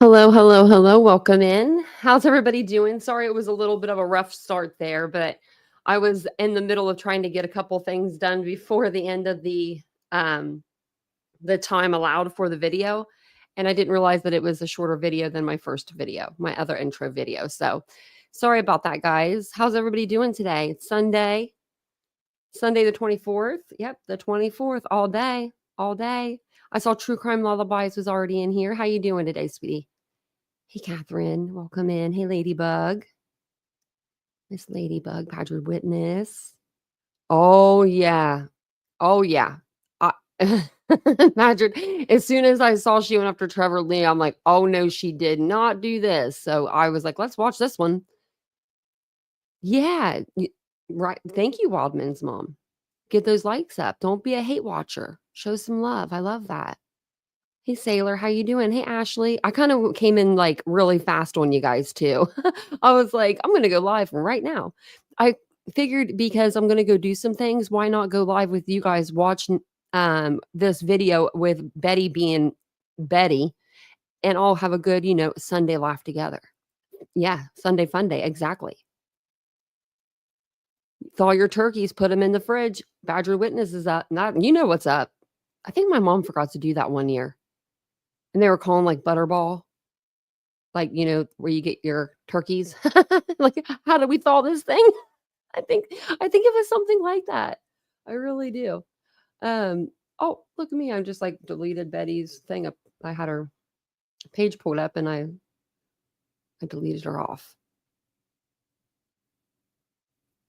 Hello, hello, hello. Welcome in. How's everybody doing? Sorry, it was a little bit of a rough start there, but I was in the middle of trying to get a couple things done before the end of the time allowed for the video, and I didn't realize that it was a shorter video than my first video, my other intro video. So, sorry about that, guys. How's everybody doing today? It's Sunday the 24th. Yep, the 24th all day, all day. I saw True Crime Lullabies was already in here. How you doing today, sweetie? Hey, Catherine, welcome in. Hey, Ladybug. Miss Ladybug, Badger Witness. Oh, yeah. Oh, yeah. I, Badger, as soon as I saw she went after Trevor Lee, I'm like, oh, no, she did not do this. So I was like, let's watch this one. Yeah. Right. Thank you, Wildman's mom. Get those likes up. Don't be a hate watcher. Show some love. I love that. Hey, Sailor, how you doing? Hey, Ashley. I kind of came in like really fast on you guys too. I was like, I'm going to go live right now. I figured because I'm going to go do some things, why not go live with you guys watching this video with Betty being Betty and all have a good, Sunday laugh together. Yeah, Sunday fun day. Exactly. Thaw your turkeys, put them in the fridge. Badger Witness is up. Not, you know what's up. I think my mom forgot to do that one year. And they were calling like Butterball, like, where you get your turkeys. Like, how do we thaw this thing? I think it was something like that. I really do. Oh, look at me. I just like deleted Betty's thing up. I had her page pulled up and I deleted her off.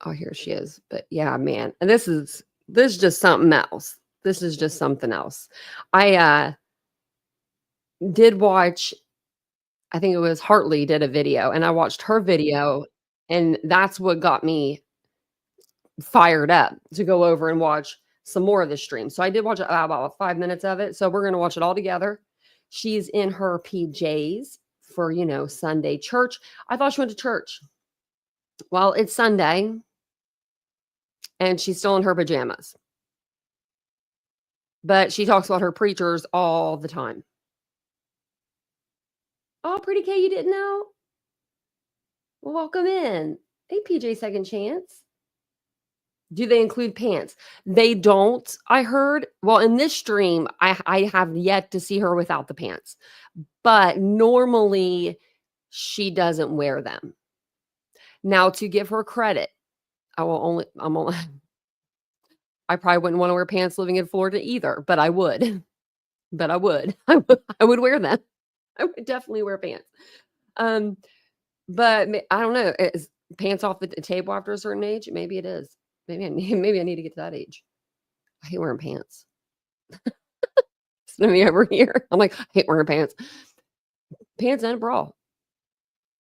Oh, here she is. But yeah, man. And this is just something else. This is just something else. I did watch, I think it was Hartley did a video, and I watched her video, and that's what got me fired up to go over and watch some more of the stream. So I did watch about 5 minutes of it. So we're going to watch it all together. She's in her PJs for, Sunday church. I thought she went to church. Well, it's Sunday, and she's still in her pajamas. But she talks about her preachers all the time. Oh, Pretty K, you didn't know? Well, welcome in. Hey, PJ Second Chance. Do they include pants? They don't, I heard. Well, in this stream, I have yet to see her without the pants. But normally, she doesn't wear them. Now, to give her credit, I probably wouldn't want to wear pants living in Florida either, but I would. But I would. I would wear them. I would definitely wear pants. But I don't know. Is pants off the table after a certain age? Maybe it is. Maybe I need to get to that age. I hate wearing pants. Send me over here. I'm like, I hate wearing pants. Pants and a bra.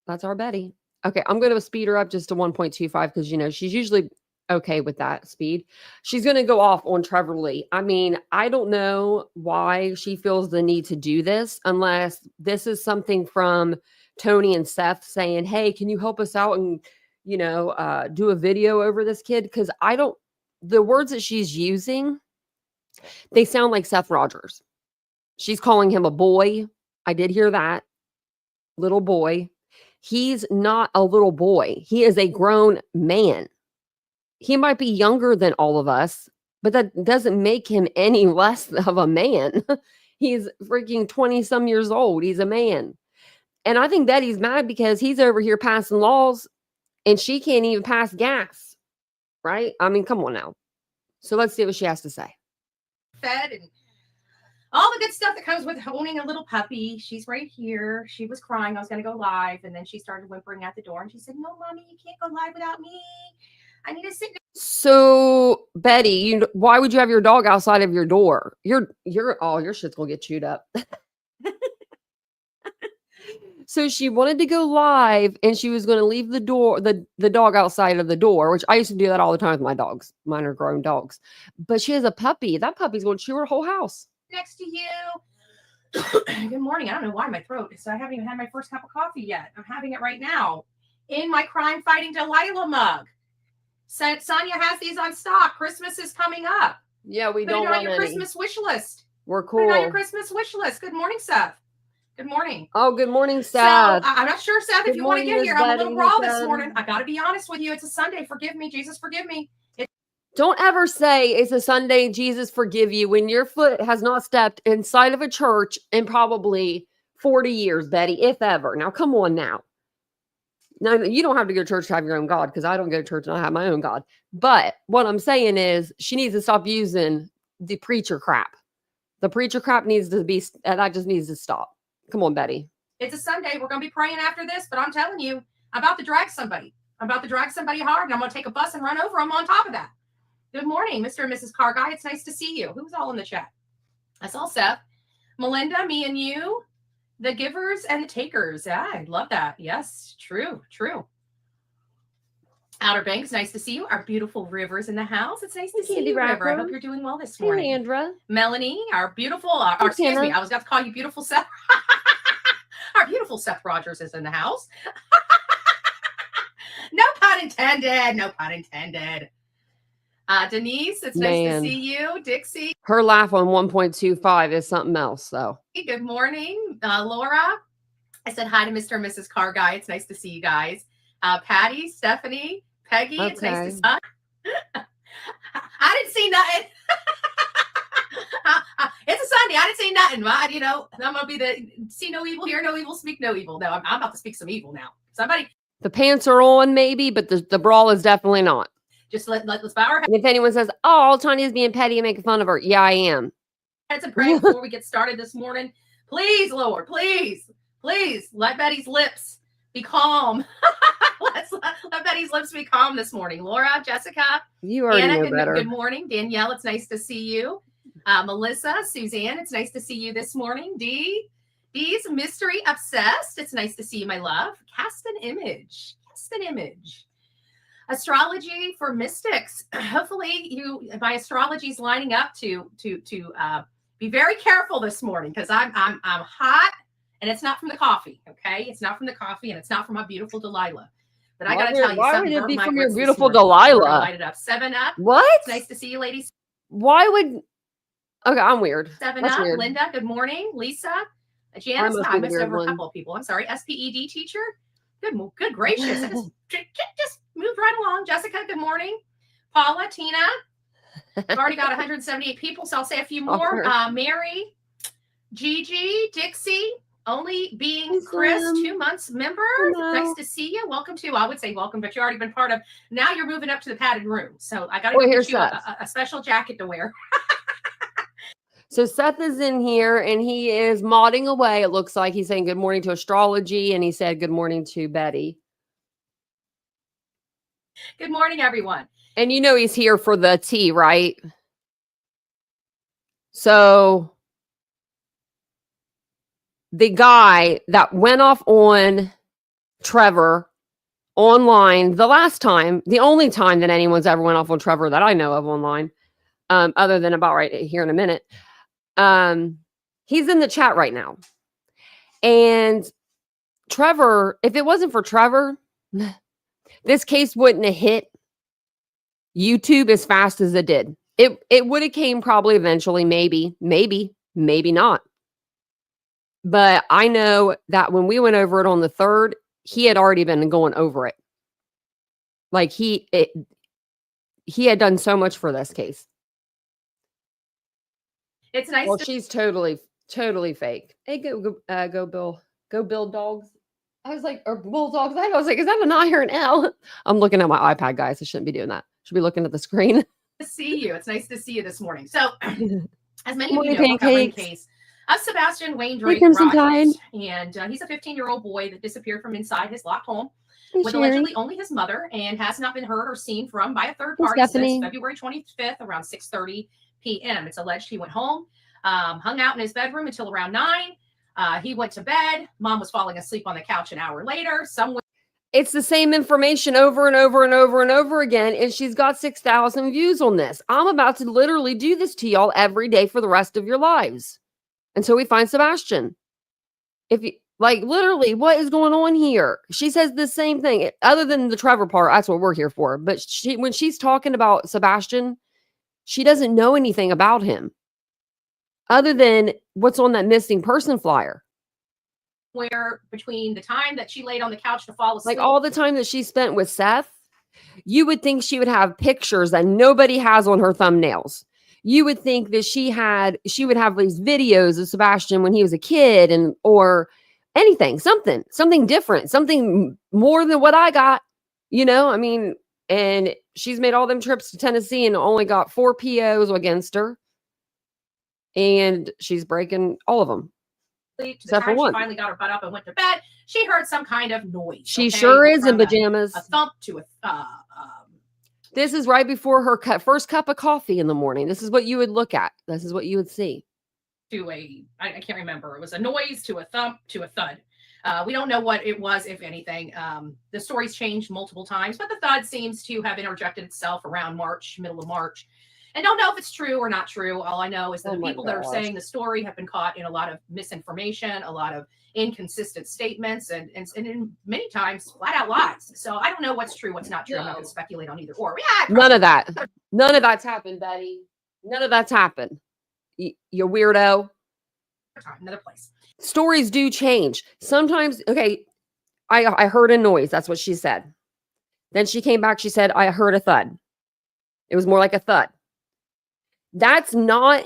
That's our Betty. Okay, I'm going to speed her up just to 1.25 because, she's usually okay with that speed. She's going to go off on Trevor Lee. I mean, I don't know why she feels the need to do this unless this is something from Tony and Seth saying, hey, can you help us out and, do a video over this kid? Because the words that she's using, they sound like Seth Rogers. She's calling him a boy. I did hear that. Little boy. He's not a little boy. He is a grown man. He might be younger than all of us, but that doesn't make him any less of a man. He's freaking 20 some years old. He's a man. And I think Betty's mad because he's over here passing laws and she can't even pass gas. Right? I mean, come on now. So let's see what she has to say. Fed and all the good stuff that comes with owning a little puppy. She's right here. She was crying. I was going to go live. And then she started whimpering at the door. And she said, no, Mommy, you can't go live without me. I need to sit. So, Betty, why would you have your dog outside of your door? Your shit's going to get chewed up. So she wanted to go live and she was going to leave the door, the dog outside of the door, which I used to do that all the time with my dogs. Mine are grown dogs. But she has a puppy. That puppy's going to chew her whole house. Next to you. Good morning. I don't know why my throat is. I haven't even had my first cup of coffee yet. I'm having it right now in my crime fighting Delilah mug. Sonia has these on stock. Christmas is coming up. Yeah, we Put don't it want on your any. Christmas wish list. We're cool. Put it on your Christmas wish list. Good morning, Seth. Good morning. Oh, good morning, So Seth. I'm not sure, Seth, Good if you want to morning, get Miss here. I'm a Betty, little raw Miss this Ed. morning. I got to be honest with you. It's a Sunday. Forgive me. Jesus, forgive me. Don't ever say it's a Sunday, Jesus forgive you, when your foot has not stepped inside of a church in probably 40 years, Betty, if ever. Now, come on now. Now, you don't have to go to church to have your own God, because I don't go to church and I have my own God. But what I'm saying is she needs to stop using the preacher crap. The preacher crap needs to be, that just needs to stop. Come on, Betty. It's a Sunday. We're going to be praying after this, but I'm telling you, I'm about to drag somebody. I'm about to drag somebody hard, and I'm going to take a bus and run over them on top of that. Good morning, Mr. and Mrs. Car Guy. It's nice to see you. Who's all in the chat? I saw Seth, Melinda, me and you, the givers and the takers. Yeah, I love that. Yes, true. Outer Banks, nice to see you. Our beautiful River's in the house. It's nice to see you, River. I hope you're doing well this morning. Hey, Andra. Melanie, our beautiful, excuse me, I was about to call you beautiful Seth. Our beautiful Seth Rogers is in the house. No pun intended. No pun intended. Denise, it's nice to see you. Dixie. Her laugh on 1.25 is something else, though. Good morning. Laura. I said hi to Mr. and Mrs. Car Guy. It's nice to see you guys. Patty, Stephanie, Peggy. Okay. It's nice to see you. I didn't see nothing. It's a Sunday. I didn't see nothing. You know, I'm going to be the see no evil, hear no evil, speak no evil. No, I'm about to speak some evil now. Somebody. The pants are on, maybe, but the bra is definitely not. Just let's bow our heads. And if anyone says, oh, Tanya's being petty and making fun of her, yeah, I am. Heads and pray before we get started this morning. Please, Lord, please let Betty's lips be calm. Let Betty's lips be calm this morning. Laura, Jessica, you already Anna, know better. Good morning. Danielle, it's nice to see you. Melissa, Suzanne, it's nice to see you this morning. Dee's mystery obsessed. It's nice to see you, my love. Cast an image. Astrology for mystics. Hopefully my astrology is lining up to be very careful this morning, because I'm hot, and it's not from the coffee. Okay, it's not from the coffee, and it's not from my beautiful Delilah. But I got to tell you, why would it be from your beautiful Delilah? Light it up. 7-Up. What? It's nice to see you, ladies. Why would? Okay, I'm weird. 7-Up. Weird. Linda. Good morning. Lisa. Janice. I missed over a couple of people. I'm sorry. SPED teacher. Good gracious. I just moved right along. Jessica, good morning. Paula, Tina. I've already got 178 people, so I'll say a few more. Mary, Gigi, Dixie, only being Chris, 2 months member. Hello. Nice to see you. Welcome to, I would say welcome, but you've already been part of. Now you're moving up to the padded room. So I got to get you a special jacket to wear. So Seth is in here and he is modding away. It looks like he's saying good morning to astrology, and he said good morning to Betty. Good morning, everyone. And you know he's here for the tea, right? So the guy that went off on Trevor online the last time, the only time that anyone's ever went off on Trevor that I know of online, other than about right here in a minute, he's in the chat right now. And Trevor, if it wasn't for Trevor, this case wouldn't have hit YouTube as fast as it did. It would have came probably eventually, maybe not. But I know that when we went over it on the 3rd, he had already been going over it. Like he had done so much for this case. It's nice. Well, she's totally fake. Hey, go Bill dogs. I was like, or bulldogs. I was like, is that an I or an L? I'm looking at my iPad, guys. I shouldn't be doing that. Should be looking at the screen. To see you. It's nice to see you this morning. So, as many of you know, we're covering the case of Sebastian Wayne Drake Rogers, and he's a 15-year-old boy that disappeared from inside his locked home with allegedly only his mother, and has not been heard or seen from by a third party since February 25th around 6:30 p.m. It's alleged he went home, hung out in his bedroom until around 9. He went to bed. Mom was falling asleep on the couch an hour later. It's the same information over and over and over and over again. And she's got 6,000 views on this. I'm about to literally do this to y'all every day for the rest of your lives until we find Sebastian. If you like, literally, what is going on here? She says the same thing, other than the Trevor part. That's what we're here for. But when she's talking about Sebastian, she doesn't know anything about him other than what's on that missing person flyer. where between the time that she laid on the couch to fall asleep. Like all the time that she spent with Seth, you would think she would have pictures that nobody has on her thumbnails. You would think that she would have these videos of Sebastian when he was a kid or anything, something different, something more than what I got, I mean, and she's made all them trips to Tennessee and only got 4 POs against her. And she's breaking all of them. Except for one. She finally got her butt up and went to bed. She heard some kind of noise. She sure is in pajamas. A thump to This is right before her first cup of coffee in the morning. This is what you would look at. This is what you would see. I can't remember. It was a noise to a thump to a thud. We don't know what it was, if anything. The story's changed multiple times, but the thud seems to have interjected itself around middle of March. And don't know if it's true or not true. All I know is that the people that are saying the story have been caught in a lot of misinformation, a lot of inconsistent statements, and in many times flat out lies. So I don't know what's true, what's not true. I'm not going to speculate on either or. Yeah, none of that. None of that's happened, Betty. None of that's happened. You weirdo. Another place. Stories do change. Sometimes, okay, I heard a noise. That's what she said. Then she came back. She said, I heard a thud. It was more like a thud. That's not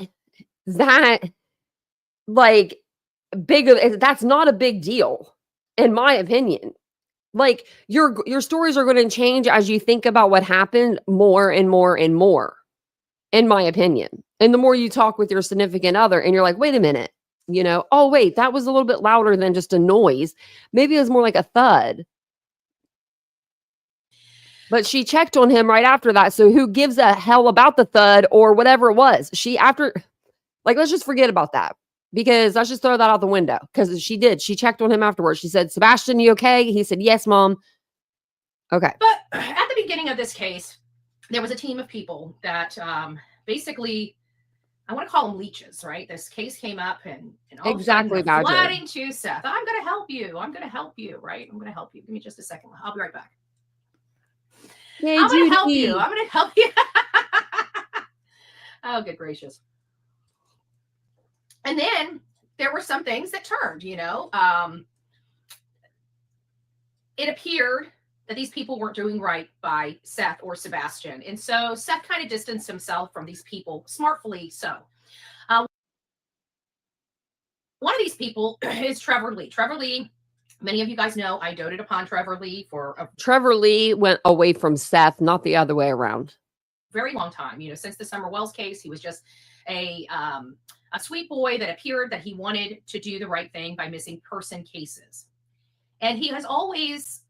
that like big. That's not a big deal, in my opinion. Like your stories are going to change as you think about what happened more and more and more, in my opinion. And the more you talk with your significant other and you're like, wait a minute, oh, wait, that was a little bit louder than just a noise. Maybe it was more like a thud. But she checked on him right after that. So who gives a hell about the thud or whatever it was? Let's just forget about that, because let's just throw that out the window, because she did. She checked on him afterwards. She said, Sebastian, you okay? He said, yes, Mom. Okay. But at the beginning of this case, there was a team of people that basically, I want to call them leeches, right? This case came up and all exactly flooding to Seth. I'm going to help you. I'm going to help you, right? I'm going to help you. Give me just a second. I'll be right back. Hey, I'm going to help you. I'm going to help you. Oh, good gracious. And then there were some things that turned, it appeared that these people weren't doing right by Seth or Sebastian. And so Seth kind of distanced himself from these people, smartfully so. One of these people is Trevor Lee. Trevor Lee, many of you guys know, I doted upon Trevor Lee Trevor Lee went away from Seth, not the other way around. Very long time. Since the Summer Wells case, he was just a sweet boy that appeared that he wanted to do the right thing by missing person cases. And he has always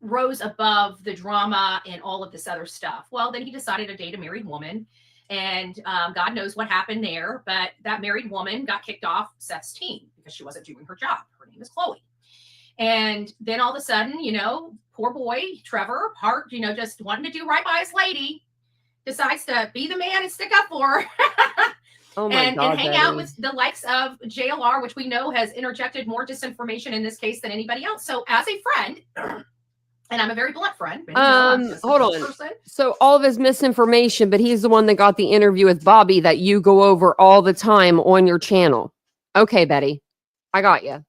rose above the drama and all of this other stuff. Well, then he decided to date a married woman, and God knows what happened there. But that married woman got kicked off Seth's team because she wasn't doing her job. Her name is Chloe. And then all of a sudden, poor boy, Trevor, just wanting to do right by his lady, decides to be the man and stick up for her. Oh my God, and hang out with the likes of JLR, which we know has interjected more disinformation in this case than anybody else. So as a friend, and I'm a very blunt friend. Hold on. So all of his misinformation, but he's the one that got the interview with Bobby that you go over all the time on your channel. Okay, Betty, I got you.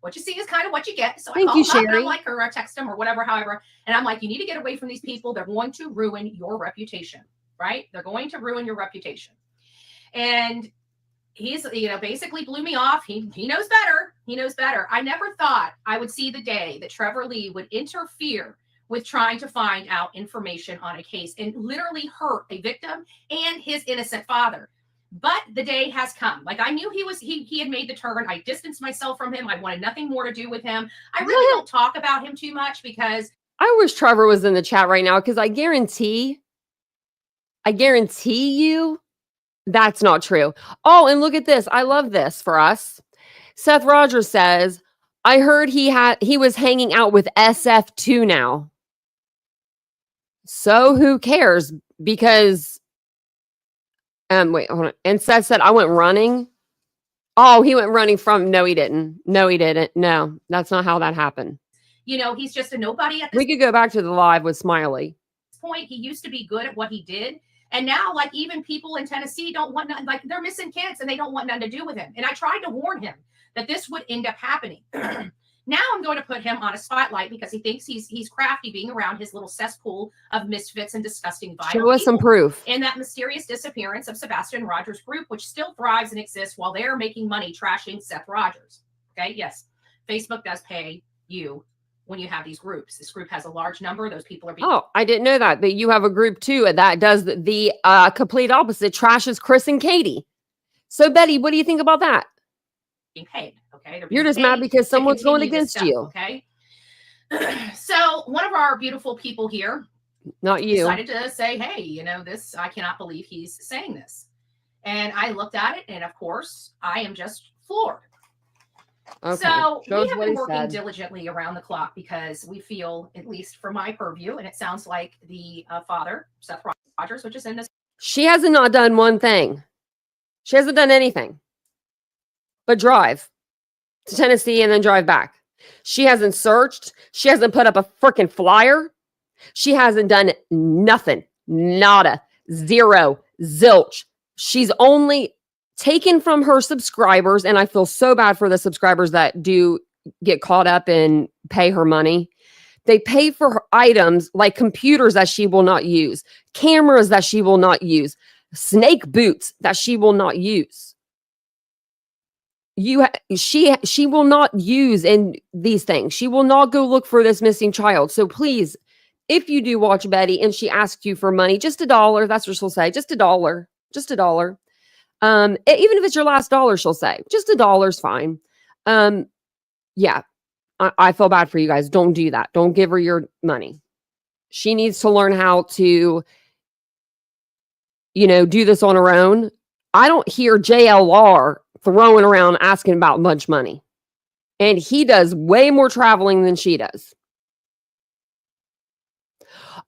What you see is kind of what you get. So Thank I you, call him up, Sherry. I'm like, or I text him or whatever, however. And I'm like, you need to get away from these people. They're going to ruin your reputation, right? They're going to ruin your reputation. And he's, basically blew me off. He knows better. He knows better. I never thought I would see the day that Trevor Lee would interfere with trying to find out information on a case and literally hurt a victim and his innocent father. But the day has come. Like, I knew he had made the turn. I distanced myself from him. I wanted nothing more to do with him. I really don't talk about him too much because I wish Trevor was in the chat right now, because I guarantee you that's not true. Oh, and look at this. I love this for us. Seth Rogers says, I heard he was hanging out with SF2 now. So who cares? Because wait, hold on. And Seth said, I went running. Oh, he went running from, no, he didn't. No, he didn't. No, that's not how that happened. He's just a nobody at this We could go back to the live with Smiley. point. He used to be good at what he did. And now, like, even people in Tennessee don't want nothing, like, they're missing kids and they don't want nothing to do with him. And I tried to warn him that this would end up happening. Now I'm going to put him on a spotlight because he thinks he's crafty being around his little cesspool of misfits and disgusting violent Show us some people. proof. In that mysterious disappearance of Sebastian Rogers' group, which still thrives and exists while they're making money trashing Seth Rogers. Okay, yes, Facebook does pay you when you have these groups. This group has a large number. Those people are being I didn't know that. But you have a group too that does the complete opposite, trashes Chris and Katie. So Betty, what do you think about that? paid. Okay, you're just mad because someone's going against you. Okay, so one of our beautiful people here, not you, decided to say, "Hey, you know this? I cannot believe he's saying this." And I looked at it, and of course, I am just floored. Okay. So we have been working diligently around the clock because we feel, at least for my purview, and it sounds like the father, Seth Rogers, which is in this. She hasn't not done one thing. She hasn't done anything but drive to Tennessee and then drive back. She hasn't searched. She hasn't put up a freaking flyer. She hasn't done nothing. Nada. Zero. Zilch. She's only taken from her subscribers, and I feel so bad for the subscribers that do get caught up and pay her money. They pay for her items like computers that she will not use, cameras that she will not use, snake boots that she will not use. She will not use in these things. She will not go look for this missing child. So please, if you do watch Betty and she asks you for money, just $1, that's what she'll say. Just $1. Just $1. Even if it's your last dollar, she'll say just $1 is fine. Yeah, I feel bad for you guys. Don't do that. Don't give her your money. She needs to learn how to, do this on her own. I don't hear JLR throwing around asking about much money. And he does way more traveling than she does.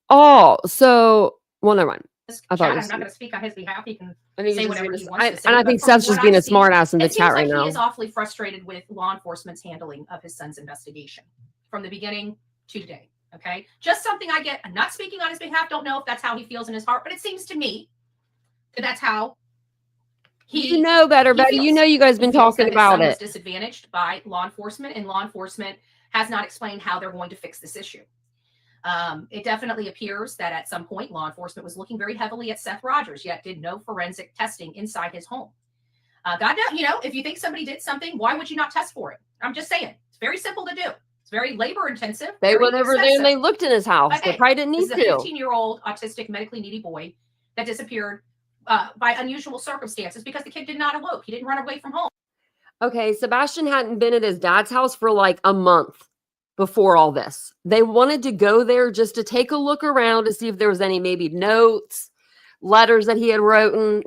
Oh, so, well, never mind. I'm not going to speak on his behalf. He can say whatever he wants to say. And I think Seth's just being a smart ass in the chat right now. He is awfully frustrated with law enforcement's handling of his son's investigation from the beginning to today. Okay. Just something I get. I'm not speaking on his behalf. Don't know if that's how he feels in his heart, but it seems to me that that's how you know better, Betty. You know you guys been talking about it. His son was disadvantaged by law enforcement, and law enforcement has not explained how they're going to fix this issue. It definitely appears that at some point law enforcement was looking very heavily at Seth Rogers, yet did no forensic testing inside his home. God knows, if you think somebody did something, why would you not test for it? I'm just saying, it's very simple to do. It's very labor intensive. They went over there and they looked in his house. Okay. They probably didn't need to. This is a 15-year-old autistic, medically needy boy that disappeared by unusual circumstances because the kid did not elope. He didn't run away from home. Okay, Sebastian hadn't been at his dad's house for like a month before all this. They wanted to go there just to take a look around to see if there was any maybe notes, letters that he had written.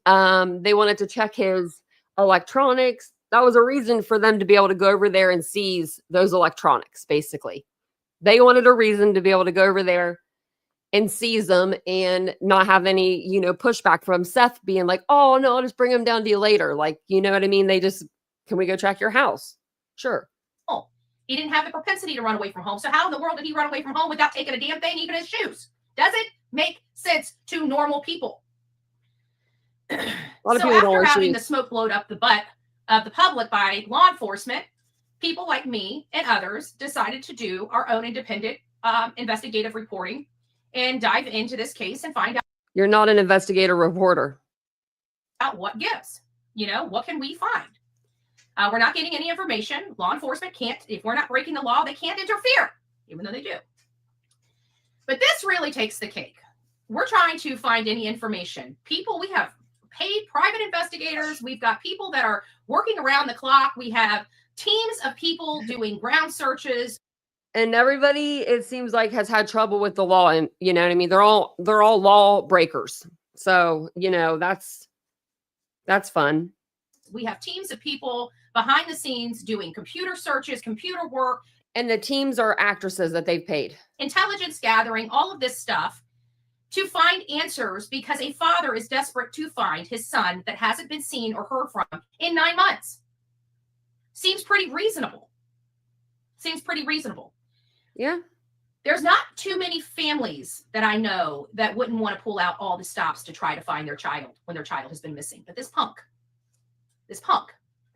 They wanted to check his electronics. That was a reason for them to be able to go over there and seize those electronics, basically. They wanted a reason to be able to go over there and seize them and not have any, pushback from Seth being like, oh, no, I'll just bring him down to you later. Like, you know what I mean? Can we go check your house? Sure. Oh, he didn't have the propensity to run away from home. So how in the world did he run away from home without taking a damn thing, even his shoes? Does it make sense to normal people? So after having the smoke blowed up the butt of the public by law enforcement, people like me and others decided to do our own independent investigative reporting and dive into this case and find out. You're not an investigator reporter. What gives? What can we find? We're not getting any information. Law enforcement can't, if we're not breaking the law, they can't interfere, even though they do. But this really takes the cake. We're trying to find any information. We have paid private investigators. We've got people that are working around the clock. We have teams of people doing ground searches. And everybody, it seems like, has had trouble with the law. And you know what I mean? They're all law breakers. So, that's fun. We have teams of people behind the scenes doing computer searches, computer work. And the teams are actresses that they've paid. Intelligence gathering, all of this stuff to find answers because a father is desperate to find his son that hasn't been seen or heard from in 9 months. Seems pretty reasonable. Yeah. There's not too many families that I know that wouldn't want to pull out all the stops to try to find their child when their child has been missing. But this punk, and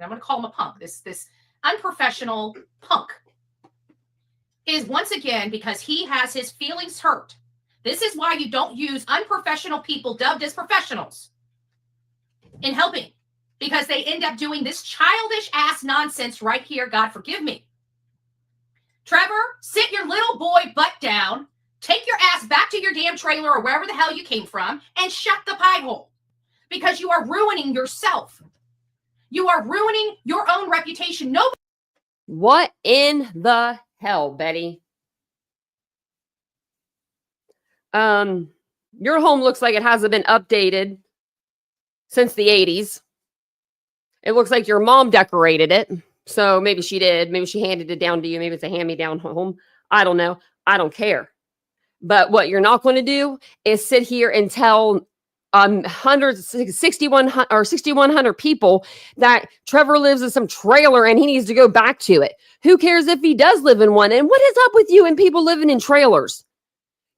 I'm going to call him a punk, this unprofessional punk, is once again, because he has his feelings hurt. This is why you don't use unprofessional people dubbed as professionals in helping, because they end up doing this childish ass nonsense right here. God forgive me. Trevor, sit your little boy butt down, take your ass back to your damn trailer or wherever the hell you came from, and shut the pie hole, because you are ruining yourself. You are ruining your own reputation. Nobody. What in the hell, Betty? Your home looks like it hasn't been updated since the 80s. It looks like your mom decorated it. So maybe she did. Maybe she handed it down to you. Maybe it's a hand-me-down home. I don't know. I don't care. But what you're not going to do is sit here and tell 6,100 people that Trevor lives in some trailer and he needs to go back to it. Who cares if he does live in one? And what is up with you and people living in trailers?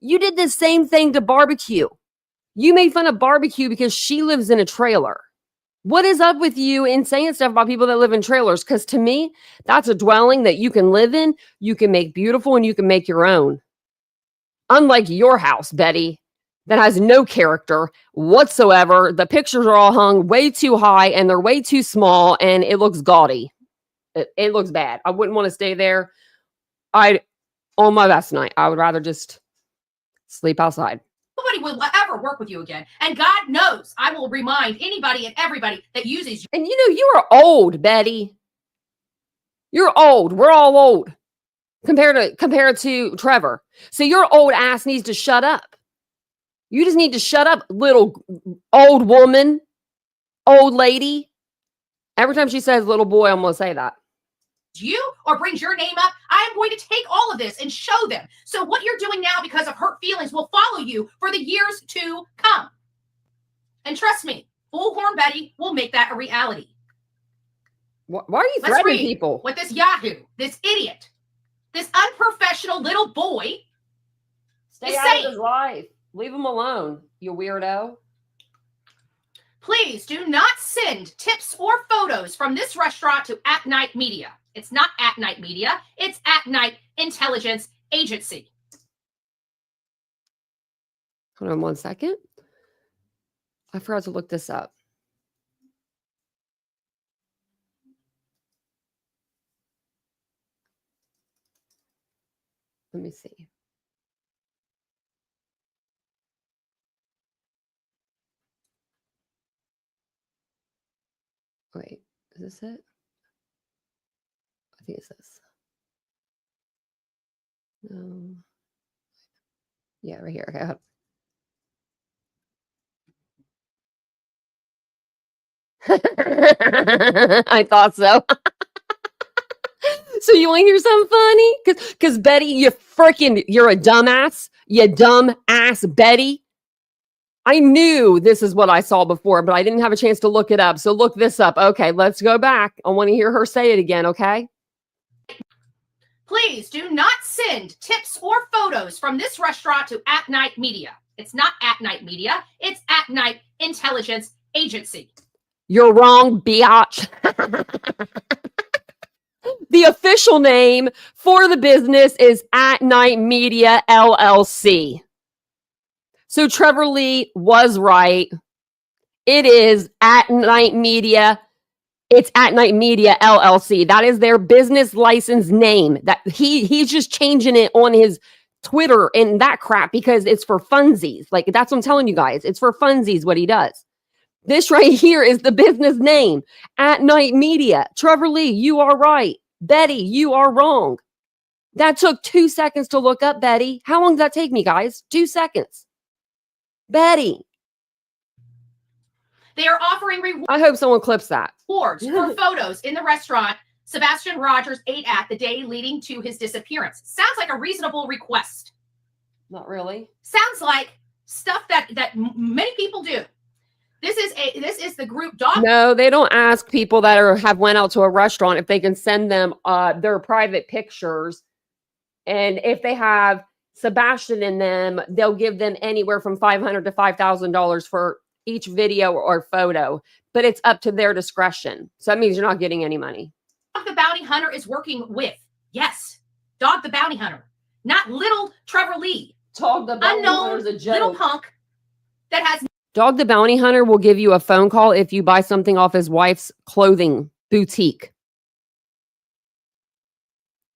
You did the same thing to Barbecue. You made fun of Barbecue because she lives in a trailer. What is up with you in saying stuff about people that live in trailers? Because to me, that's a dwelling that you can live in, you can make beautiful, and you can make your own. Unlike your house, Betty, that has no character whatsoever. The pictures are all hung way too high, and they're way too small, and it looks gaudy. It looks bad. I wouldn't want to stay there. On my best night, I would rather just sleep outside. Nobody will ever work with you again. And God knows I will remind anybody and everybody that uses you. And you are old, Betty. You're old. We're all old compared to Trevor. So your old ass needs to shut up. You just need to shut up, little old woman, old lady. Every time she says little boy, I'm going to say that. You or brings your name up, I am going to take all of this and show them. So what you're doing now because of hurt feelings will follow you for the years to come. And trust me, Bullhorn Betty will make that a reality. Why are you threatening people? What this Yahoo, this idiot, this unprofessional little boy Stay out of his life. Leave him alone, you weirdo. Please do not send tips or photos from this restaurant to At Night Media. It's not At Night Media. It's At Night Intelligence Agency. Hold on 1 second. I forgot to look this up. Let me see. Wait, is this it? I think it's this. No. Yeah, right here. Okay. I thought so. So you want to hear something funny? Because Betty, you're a dumbass. You dumb ass Betty. I knew this is what I saw before, but I didn't have a chance to look it up. So look this up. Okay, let's go back. I want to hear her say it again, okay? Please do not send tips or photos from this restaurant to At Night Media. It's not At Night Media. It's At Night Intelligence Agency. You're wrong, biatch. The official name for the business is At Night Media LLC. So Trevor Lee was right. It is At Night Media. It's At Night Media LLC. That is their business license name. That he's just changing it on his Twitter and that crap because it's for funsies. Like, that's what I'm telling you guys. It's for funsies what he does. This right here is the business name. At Night Media. Trevor Lee, you are right. Betty, you are wrong. That took 2 seconds to look up, Betty. How long did that take me, guys? 2 seconds. Betty. They are offering rewards. I hope someone clips that. For photos in the restaurant Sebastian Rogers ate at the day leading to his disappearance. Sounds like a reasonable request. Not really. Sounds like stuff that many people do. This is the group dog. No, they don't ask people that have went out to a restaurant if they can send them their private pictures, and if they have Sebastian and them, they'll give them anywhere from $500 to $5,000 for each video or photo, but it's up to their discretion. So that means you're not getting any money. Dog the Bounty Hunter is working with. Yes. Dog the Bounty Hunter. Not little Trevor Lee. Dog the Bounty Hunter is a joke. Little punk that has. Dog the Bounty Hunter will give you a phone call if you buy something off his wife's clothing boutique.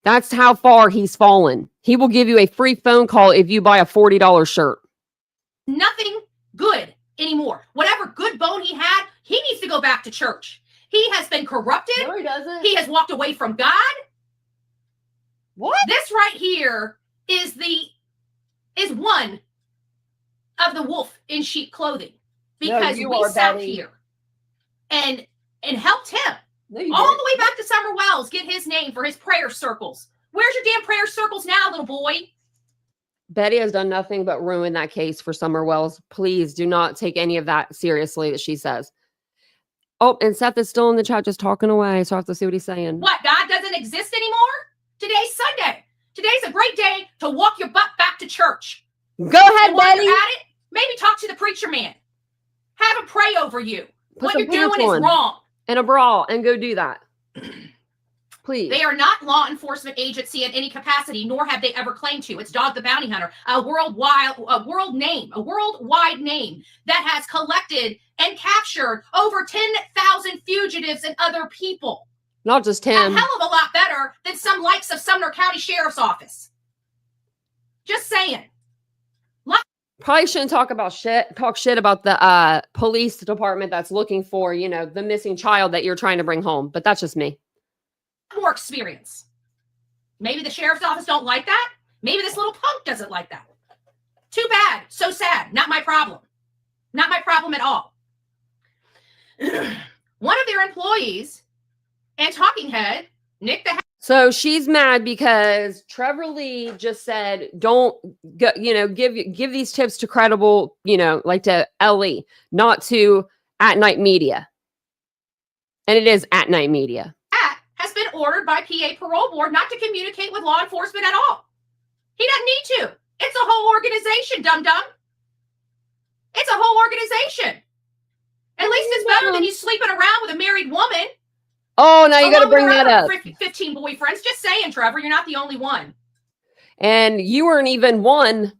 That's how far he's fallen. He will give you a free phone call if you buy a $40 shirt. Nothing good anymore. Whatever good bone he had, he needs to go back to church. He has been corrupted. No, he doesn't. He has walked away from God. What? This right here is one of the wolf in sheep clothing, because we sat here and helped him all the way back to Summer Wells get his name for his prayer circles. Where's your damn prayer circles now, little boy? Betty has done nothing but ruin that case for Summer Wells. Please do not take any of that seriously that she says. Oh, and Seth is still in the chat just talking away, so I have to see what he's saying. What, God doesn't exist anymore? Today's Sunday. Today's a great day to walk your butt back to church. Go ahead, Betty. You're at it, maybe talk to the preacher man. Have him pray over you. Put what you're doing is wrong. And a bra, and go do that. Please. They are not law enforcement agency in any capacity, nor have they ever claimed to. It's Dog the Bounty Hunter, a worldwide name that has collected and captured over 10,000 fugitives and other people. Not just 10. A hell of a lot better than some likes of Sumner County Sheriff's Office. Just saying. Probably shouldn't talk shit about the police department that's looking for, the missing child that you're trying to bring home. But that's just me. More experience. Maybe the sheriff's office don't like that. Maybe this little punk doesn't like that. Too bad. So sad. Not my problem. Not my problem at all. One of their employees and talking head, Nick the So she's mad because Trevor Lee just said, don't go, give these tips to credible, like to LE, not to At Night Media. And it is At Night Media. Has been ordered by PA Parole Board not to communicate with law enforcement at all. He doesn't need to. It's a whole organization, dum-dum. It's a whole organization. At least it's better than you sleeping around with a married woman. Oh, now you got to bring that up. 15 boyfriends. Just saying, Trevor, you're not the only one. And you weren't even one.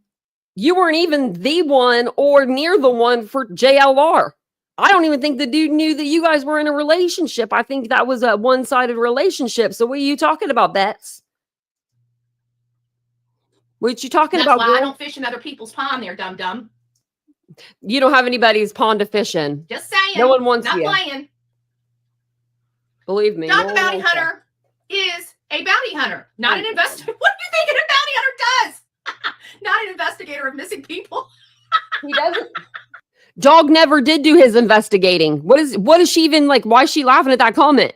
You weren't even the one or near the one for JLR. I don't even think the dude knew that you guys were in a relationship. I think that was a one-sided relationship. So what are you talking about, Bets? What you talking about? That's why I don't fish in other people's pond there, dum-dum. You don't have anybody's pond to fish in. Just saying. No one wants you. Not playing. Believe me. Dog the Bounty Hunter is a bounty hunter, not an investigator. What do you think a bounty hunter does? Not an investigator of missing people. He doesn't. Dog never did do his investigating. What is she even like? Why is she laughing at that comment?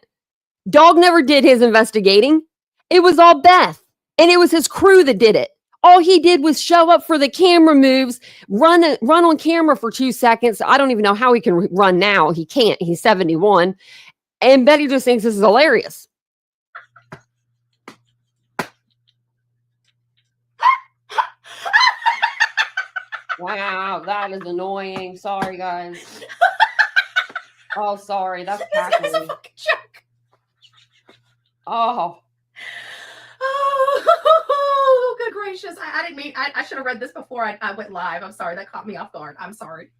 Dog never did his investigating. It was all Beth. And it was his crew that did it. All he did was show up for the camera moves, run on camera for 2 seconds. I don't even know how he can run now. He can't. He's 71. And Betty just thinks this is hilarious. Wow, that is annoying. Sorry, guys. Oh, sorry. That's This is a fucking joke. Oh. Oh, good gracious. I didn't mean, I should have read this before I went live. I'm sorry. That caught me off guard. I'm sorry.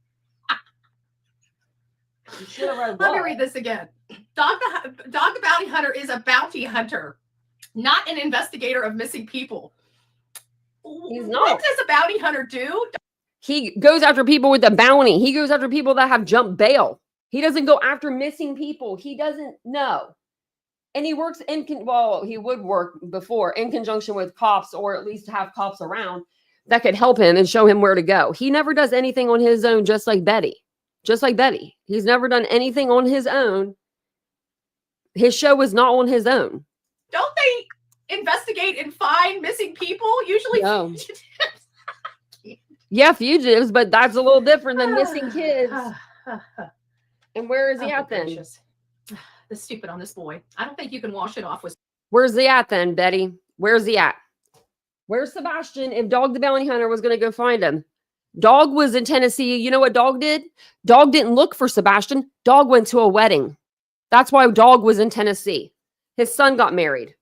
You should have read. Let me read this again. Dog the Bounty Hunter is a bounty hunter, not an investigator of missing people. He's not. What does a bounty hunter do? He goes after people with a bounty. He goes after people that have jumped bail. He doesn't go after missing people. He doesn't know. And he works he would work before in conjunction with cops, or at least have cops around that could help him and show him where to go. He never does anything on his own, just like Betty. Just like Betty. He's never done anything on his own. His show is not on his own. Don't they investigate and find missing people? Usually no. Yeah, fugitives, but that's a little different than missing kids. And where is he at then? Gracious. The stupid on this boy. I don't think you can wash it off with. Where's he at then, Betty? Where's he at? Where's Sebastian if Dog the Bounty Hunter was going to go find him? Dog was in Tennessee. You know what Dog did? Dog didn't look for Sebastian. Dog went to a wedding. That's why Dog was in Tennessee. His son got married.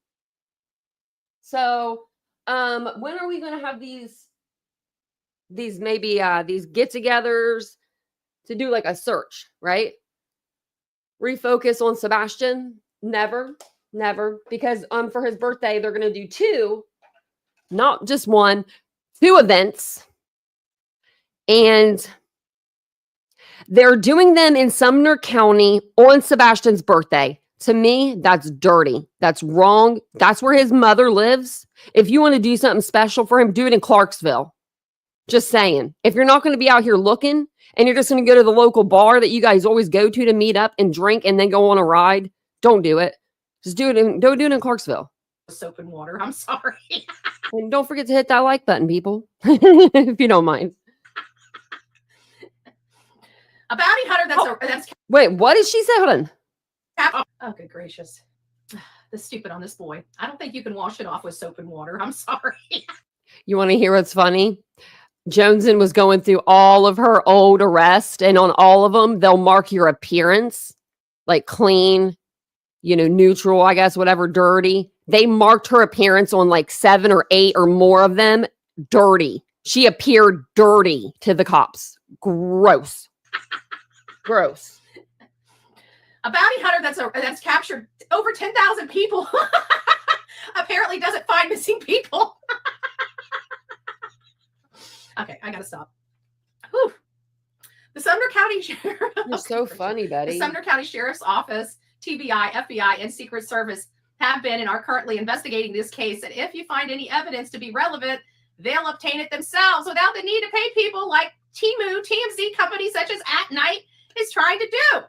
So, when are we going to have these get-togethers to do like a search, right? Refocus on Sebastian? Never, because for his birthday they're going to do 2, not just 1, 2 events, and they're doing them in Sumner County on Sebastian's birthday. To me, that's dirty. That's wrong. That's where his mother lives. If you want to do something special for him, do it in Clarksville. Just saying. If you're not going to be out here looking and you're just going to go to the local bar that you guys always go to meet up and drink and then go on a ride, don't do it. Just don't do it in Clarksville. Soap and water. I'm sorry. And don't forget to hit that like button, people, if you don't mind. A bounty hunter that's Wait, what did she say? Hold on. Oh, good gracious. The stupid on this boy. I don't think you can wash it off with soap and water. I'm sorry. You want to hear what's funny? Joneson was going through all of her old arrests, and on all of them, they'll mark your appearance, like clean, neutral, I guess, whatever, dirty. They marked her appearance on like 7 or 8 or more of them dirty. She appeared dirty to the cops. Gross. Gross. A bounty hunter that's captured over 10,000 people apparently doesn't find missing people. Okay, I gotta stop. Whew. The Sumner County Sheriff. You're so funny, Betty. The Sumner County Sheriff's Office, TBI, FBI, and Secret Service have been and are currently investigating this case. And if you find any evidence to be relevant, they'll obtain it themselves without the need to pay people like TMZ companies such as At Night is trying to do.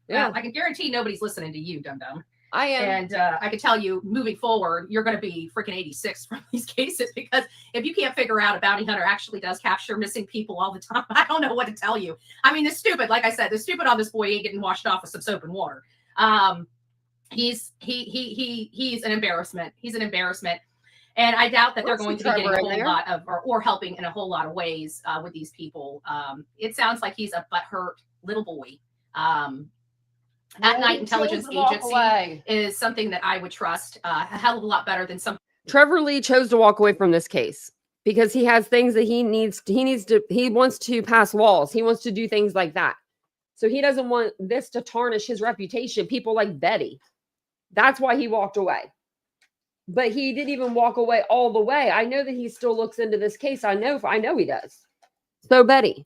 Yeah, I can guarantee nobody's listening to you, dum-dum. I am. And I can tell you, moving forward, you're going to be freaking 86 from these cases, because if you can't figure out a bounty hunter actually does capture missing people all the time, I don't know what to tell you. I mean, the stupid, like I said, the stupid on this boy ain't getting washed off with some soap and water. He's an embarrassment. He's an embarrassment. And I doubt that they're going to be getting a whole lot of, or helping in a whole lot of ways with these people. It sounds like he's a butthurt little boy. At Night Intelligence Agency is something that I would trust a hell of a lot better than some. Trevor Lee chose to walk away from this case because he has things that he wants to pass laws. He wants to do things like that. So he doesn't want this to tarnish his reputation. People like Betty. That's why he walked away. But he didn't even walk away all the way. I know that he still looks into this case. I know he does. So Betty,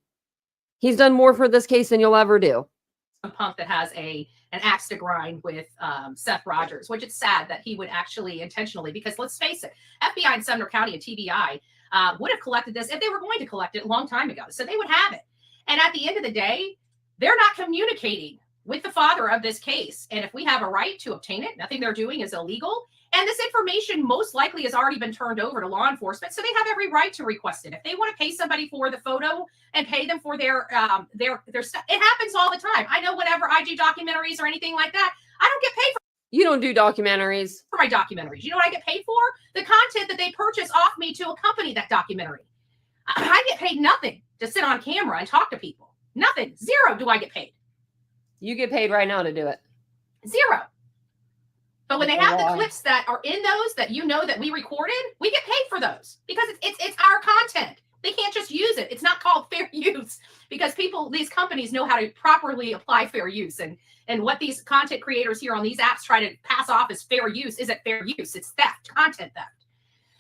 he's done more for this case than you'll ever do. A punk that has an axe to grind with Seth Rogers, which it's sad that he would actually intentionally, because let's face it, FBI in Sumner County and TBI would have collected this if they were going to collect it a long time ago. So they would have it. And at the end of the day, they're not communicating with the father of this case. And if we have a right to obtain it, nothing they're doing is illegal. And this information most likely has already been turned over to law enforcement. So they have every right to request it. If they want to pay somebody for the photo and pay them for their stuff, it happens all the time. I know whenever I do documentaries or anything like that, I don't get paid for. You don't do documentaries. For my documentaries. You know what I get paid for? The content that they purchase off me to accompany that documentary. I get paid nothing to sit on camera and talk to people. Nothing. Zero do I get paid. You get paid right now to do it. Zero. But when they have the clips that are in those that that we recorded, we get paid for those because it's our content. They can't just use it. It's not called fair use because these companies know how to properly apply fair use. And what these content creators here on these apps try to pass off as fair use isn't fair use. It's theft, content theft.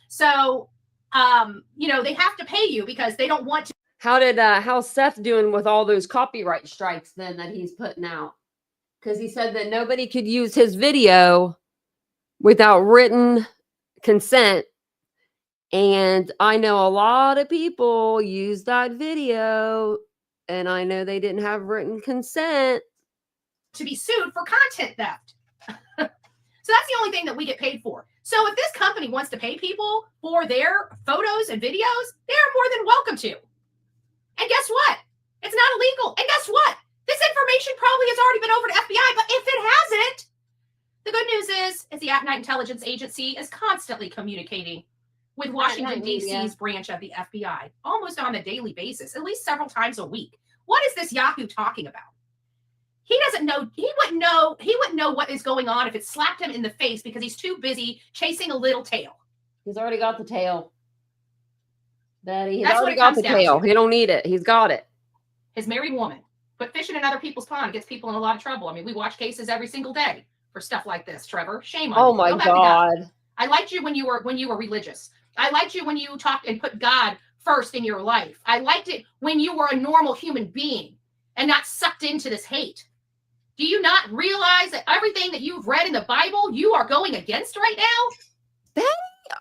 So, they have to pay you because they don't want to. How's Seth doing with all those copyright strikes then that he's putting out? Because he said that nobody could use his video without written consent. And I know a lot of people use that video, and I know they didn't have written consent. To be sued for content theft. So that's the only thing that we get paid for. So if this company wants to pay people for their photos and videos, they're more than welcome to. And guess what? It's not illegal. And guess what? This information probably has already been over to FBI, but if it hasn't, the good news is the At Night Intelligence Agency is constantly communicating with Washington, D.C.'s branch of the FBI almost on a daily basis, at least several times a week. What is this Yahoo talking about? He doesn't know. He wouldn't know what is going on if it slapped him in the face because he's too busy chasing a little tail. He's already got the tail. Betty, he's That's already got the tail. He don't need it. He's got it. His married woman. But fishing in other people's pond gets people in a lot of trouble. I mean, we watch cases every single day for stuff like this, Trevor. Shame on you. Oh my God. I liked you when you were religious. I liked you when you talked and put God first in your life. I liked it when you were a normal human being and not sucked into this hate. Do you not realize that everything that you've read in the Bible, you are going against right now? Betty,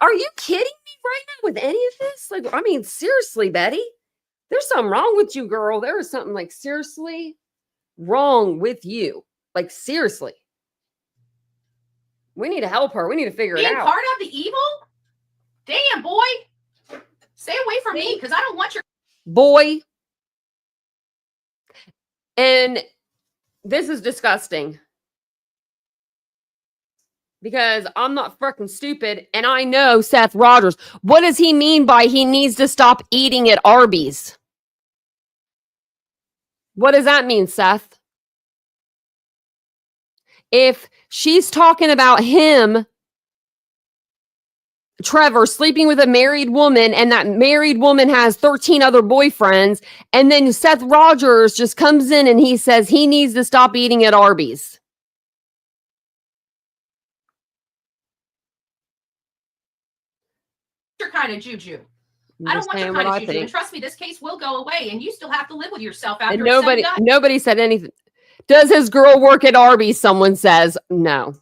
are you kidding me right now with any of this? Like, I mean, seriously, Betty, there's something wrong with you, girl. There is something like seriously wrong with you. Like, seriously. We need to help her. We need to figure it out. Being part of the evil? Damn, boy. Stay away from me because I don't want your boy. And this is disgusting. Because I'm not freaking stupid. And I know Seth Rogers. What does he mean by he needs to stop eating at Arby's? What does that mean, Seth? If she's talking about him, Trevor, sleeping with a married woman, and that married woman has 13 other boyfriends, and then Seth Rogers just comes in and he says he needs to stop eating at Arby's. Your kind of juju. I don't want your kind of juju. And trust me, this case will go away, and you still have to live with yourself after. And nobody said anything. Does his girl work at Arby's? Someone says no.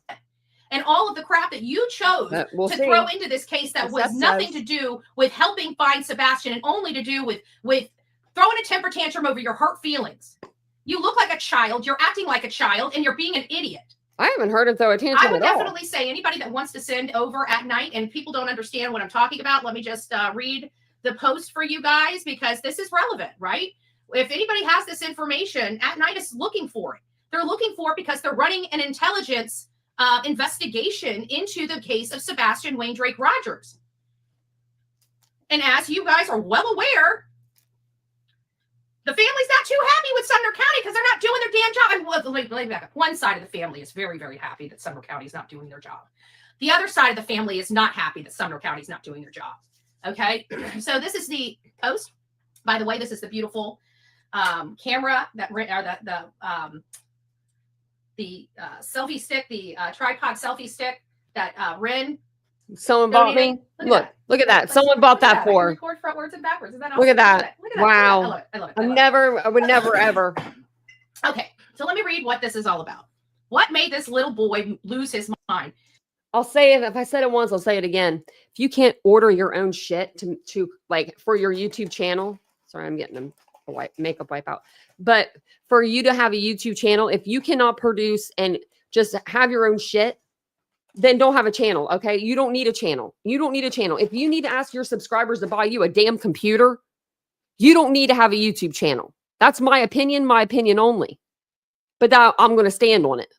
And all of the crap that you chose to throw into this case that was nothing to do with helping find Sebastian and only to do with throwing a temper tantrum over your hurt feelings. You look like a child, you're acting like a child, and you're being an idiot. I haven't heard him throw a tantrum at all. I would definitely say anybody that wants to send over at night and people don't understand what I'm talking about, let me just read the post for you guys because this is relevant, right? If anybody has this information, at night is looking for it. They're looking for it because they're running an intelligence investigation into the case of Sebastian Wayne Drake Rogers. And as you guys are well aware, the family's not too happy with Sumner County because they're not doing their damn job. And let me back up. One side of the family is very, very happy that Sumner County is not doing their job. The other side of the family is not happy that Sumner County is not doing their job. Okay, so this is the post. By the way, this is the beautiful camera the selfie stick, the tripod selfie stick that Ren. Someone bought me. Look at that. Someone bought that for. Record frontwards and backwards. Isn't that awesome? Look at that. Look at that. Wow. I love it. I would never ever. Okay, so let me read what this is all about. What made this little boy lose his mind? I'll say it. If I said it once, I'll say it again. If you can't order your own shit to like for your YouTube channel, sorry, I'm getting them makeup wipe out. But for you to have a YouTube channel, if you cannot produce and just have your own shit, then don't have a channel. Okay. You don't need a channel. You don't need a channel. If you need to ask your subscribers to buy you a damn computer, you don't need to have a YouTube channel. That's my opinion only. But that, I'm going to stand on it.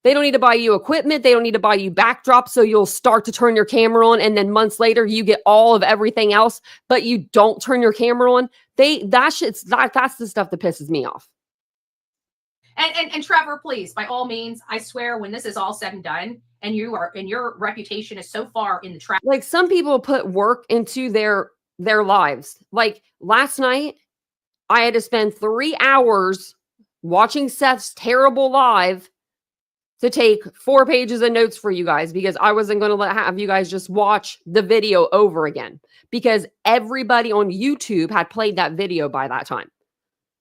They don't need to buy you equipment. They don't need to buy you backdrops so you'll start to turn your camera on and then months later you get all of everything else, but you don't turn your camera on. That's the stuff that pisses me off. And Trevor, please, by all means, I swear when this is all said and done and your reputation is so far in the track. Like some people put work into their lives. Like last night, I had to spend 3 hours watching Seth's terrible live to take 4 pages of notes for you guys because I wasn't going to have you guys just watch the video over again because everybody on YouTube had played that video by that time.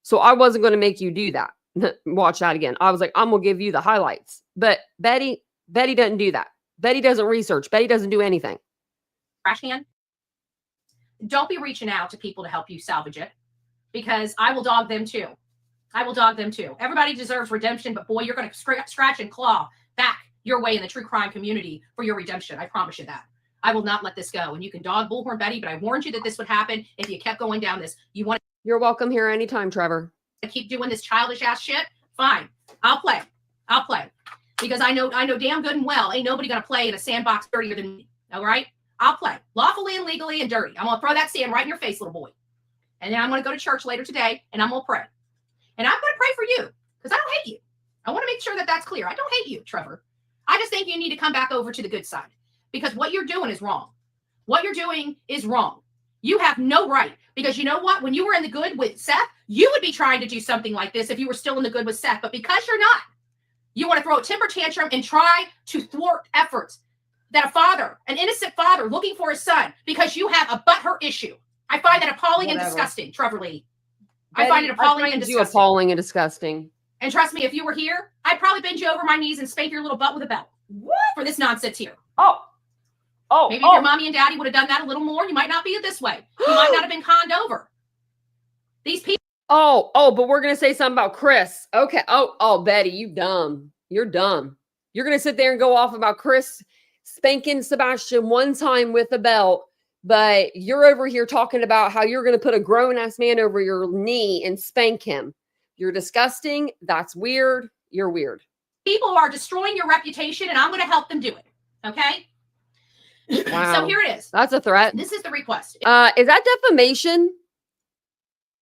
So I wasn't going to make you do that. Watch that again. I was like, I'm going to give you the highlights. But Betty doesn't do that. Betty doesn't research. Betty doesn't do anything. Trash can. Don't be reaching out to people to help you salvage it because I will dog them too. Everybody deserves redemption, but boy, you're going to scratch and claw back your way in the true crime community for your redemption. I promise you that. I will not let this go. And you can dog Bullhorn Betty, but I warned you that this would happen if you kept going down this. You're welcome here anytime, Trevor. To keep doing this childish ass shit? Fine. I'll play. Because I know damn good and well ain't nobody going to play in a sandbox dirtier than me. All right? I'll play lawfully and legally and dirty. I'm going to throw that sand right in your face, little boy. And then I'm going to go to church later today and I'm going to pray. And I'm going to pray for you because I don't hate you. I want to make sure that that's clear. I don't hate you, Trevor. I just think you need to come back over to the good side because what you're doing is wrong. What you're doing is wrong. You have no right because you know what? When you were in the good with Seth, you would be trying to do something like this if you were still in the good with Seth. But because you're not, you want to throw a temper tantrum and try to thwart efforts that a father, an innocent father looking for his son because you have a butthurt issue. I find that appalling and disgusting, Trevor Lee. I find it appalling and disgusting. You appalling and disgusting. And trust me, if you were here, I'd probably bend you over my knees and spank your little butt with a belt. What? For this nonsense here. Maybe if your mommy and daddy would have done that a little more, you might not be this way. You might not have been conned over. These people. But we're going to say something about Chris. Okay. Betty, you dumb. You're dumb. You're going to sit there and go off about Chris spanking Sebastian one time with a belt, but you're over here talking about how you're going to put a grown-ass man over your knee and spank him. You're disgusting. That's weird. You're weird. People are destroying your reputation, and I'm going to help them do it. Okay? Wow. So here it is. That's a threat. This is the request. Is that defamation?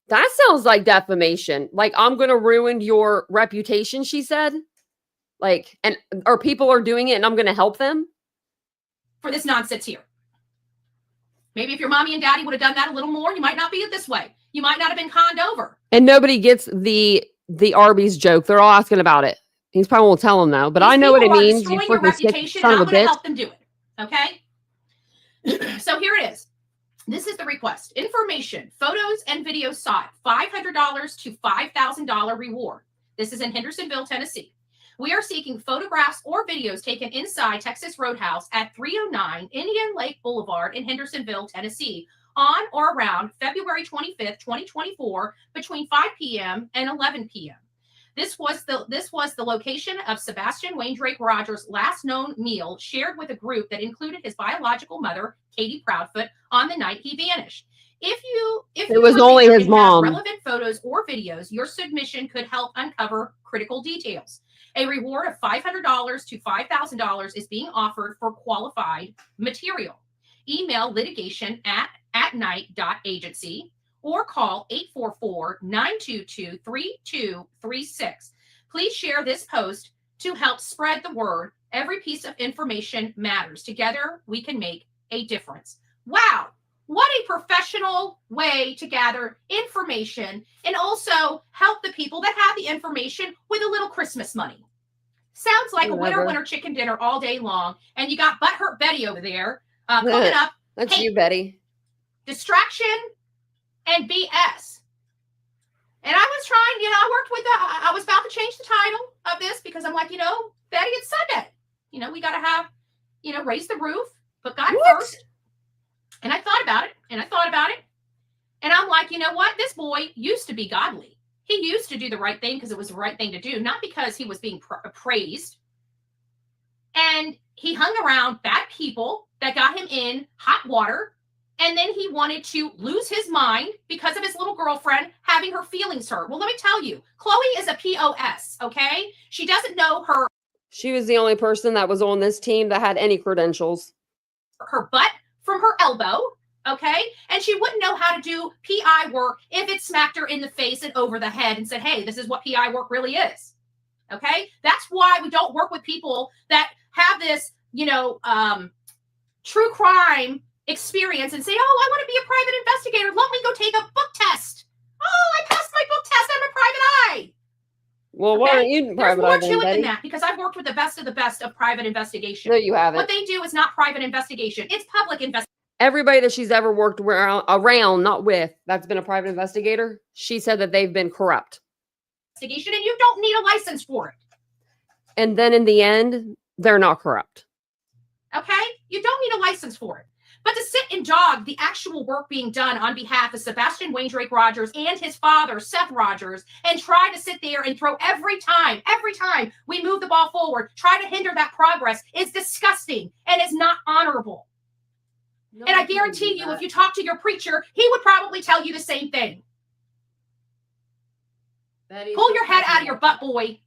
That sounds like defamation. Like, I'm going to ruin your reputation, she said. Like, or people are doing it and I'm going to help them? For this nonsense here. Maybe if your mommy and daddy would have done that a little more, you might not be this way. You might not have been conned over. And nobody gets the Arby's joke. They're all asking about it. He's probably won't tell them though, but I know what it means. Destroying your reputation, and I'm going to help them do it. Okay? So here it is. This is the request. Information, photos, and videos sought. $500 to $5,000 reward. This is in Hendersonville, Tennessee. We are seeking photographs or videos taken inside Texas Roadhouse at 309 Indian Lake Boulevard in Hendersonville, Tennessee, on or around February 25th, 2024, between 5 p.m. and 11 p.m. This was the location of Sebastian Wayne Drake Rogers' last known meal shared with a group that included his biological mother, Katie Proudfoot, on the night he vanished. If it was only his mom. Relevant photos or videos, your submission could help uncover critical details. A reward of $500 to $5,000 is being offered for qualified material. Email litigation@night.agency or call 844-922-3236. Please share this post to help spread the word. Every piece of information matters. Together, we can make a difference. Wow. What a professional way to gather information and also help the people that have the information with a little Christmas money. Sounds like a winner chicken dinner all day long. And you got butthurt Betty over there cooking up. That's you, Betty. Distraction and BS. And I was trying, I worked with I was about to change the title of this because I'm like, Betty, it's Sunday. We got to have, raise the roof, put God first. And I thought about it, and I'm like, you know what? This boy used to be godly. He used to do the right thing because it was the right thing to do, not because he was being praised. And he hung around bad people that got him in hot water. And then he wanted to lose his mind because of his little girlfriend having her feelings hurt. Well, let me tell you, Chloe is a POS, okay? She doesn't know her. She was the only person that was on this team that had any credentials. Her butt from her elbow, okay? And she wouldn't know how to do PI work if it smacked her in the face and over the head and said, hey, this is what PI work really is, okay? That's why we don't work with people that have this, true crime experience and say, oh, I want to be a private investigator. Let me go take a book test. Oh, I passed my book test. I'm a private eye. Well, why aren't you private eye? There's more to it than that because I've worked with the best of private investigation. No, you haven't. What they do is not private investigation. It's public investigation. Everybody that she's ever worked around, not with, that's been a private investigator, she said that they've been corrupt. Investigation, and you don't need a license for it. And then in the end, they're not corrupt. Okay? You don't need a license for it. But to sit and dog the actual work being done on behalf of Sebastian Wayne Drake Rogers and his father, Seth Rogers, and try to sit there and throw every time we move the ball forward, try to hinder that progress is disgusting and is not honorable. No, and I guarantee you, if you talk to your preacher, he would probably tell you the same thing. Pull your head out of your butt, boy.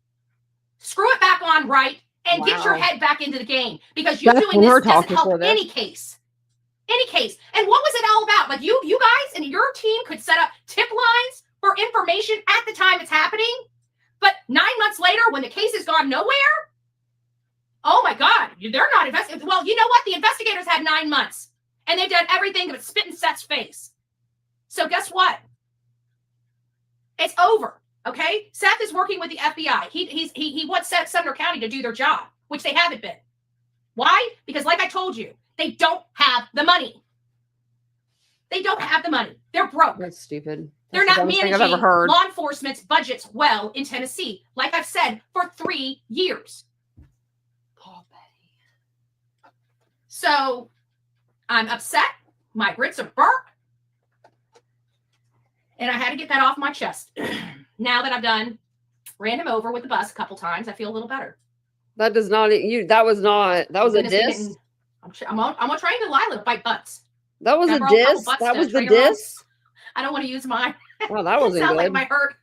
Screw it back on right and get your head back into the game because you doing this doesn't help any case. Any case. And what was it all about? Like you guys and your team could set up tip lines for information at the time it's happening. But 9 months later, when the case has gone nowhere, oh my God, they're not investigating. Well, you know what? The investigators had 9 months and they've done everything but spit in Seth's face. So guess what? It's over. Okay. Seth is working with the FBI. He wants Sumner County to do their job, which they haven't been. Why? Because like I told you, they don't have the money. They don't have the money. They're broke. That's stupid. They're That's not the dumbest thing managing I've ever heard. law enforcement's budgets well in Tennessee, like I've said, for 3 years. Oh, Betty. So I'm upset. My grits are burnt. And I had to get that off my chest. Now that I've ran him over with the bus a couple times, I feel a little better. That does not, that was a diss. I'm gonna train Delilah to bite butts. That was a diss. That was the diss. I don't want to use mine. Well, that wasn't Sounds good. like my hurt.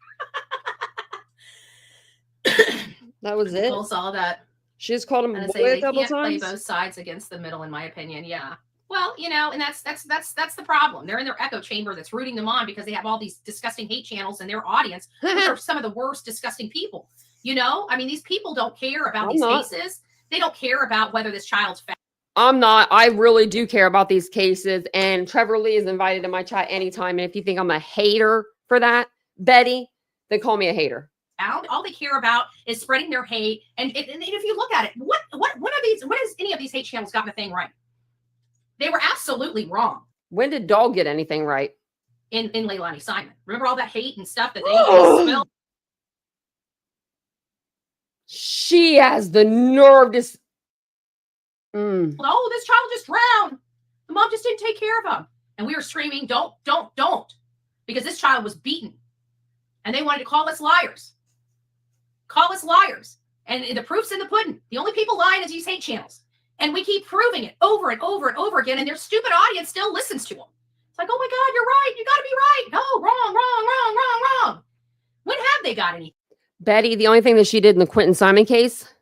That was it. People saw that. She just called him a boy a couple times. Play both sides against the middle, in my opinion. Yeah. Well, and that's the problem. They're in their echo chamber that's rooting them on because they have all these disgusting hate channels in their audience, which are some of the worst disgusting people. I mean, these people don't care about these cases. They don't care about whether this child's fat. I'm not. I really do care about these cases. And Trevor Lee is invited to my chat anytime. And if you think I'm a hater for that, Betty, then call me a hater. All they care about is spreading their hate. And if you look at it, what has any of these hate channels gotten a thing right? They were absolutely wrong. When did Dog get anything right? In Leilani Simon. Remember all that hate and stuff that they spilled? She has the nerve to... Oh, this child just drowned. The mom just didn't take care of him. And we were screaming, don't. Because this child was beaten. And they wanted to call us liars. Call us liars. And the proof's in the pudding. The only people lying is these hate channels. And we keep proving it over and over and over again. And their stupid audience still listens to them. It's like, oh my God, you're right. You got to be right. No, wrong. When have they got any? Betty, the only thing that she did in the Quentin Simon case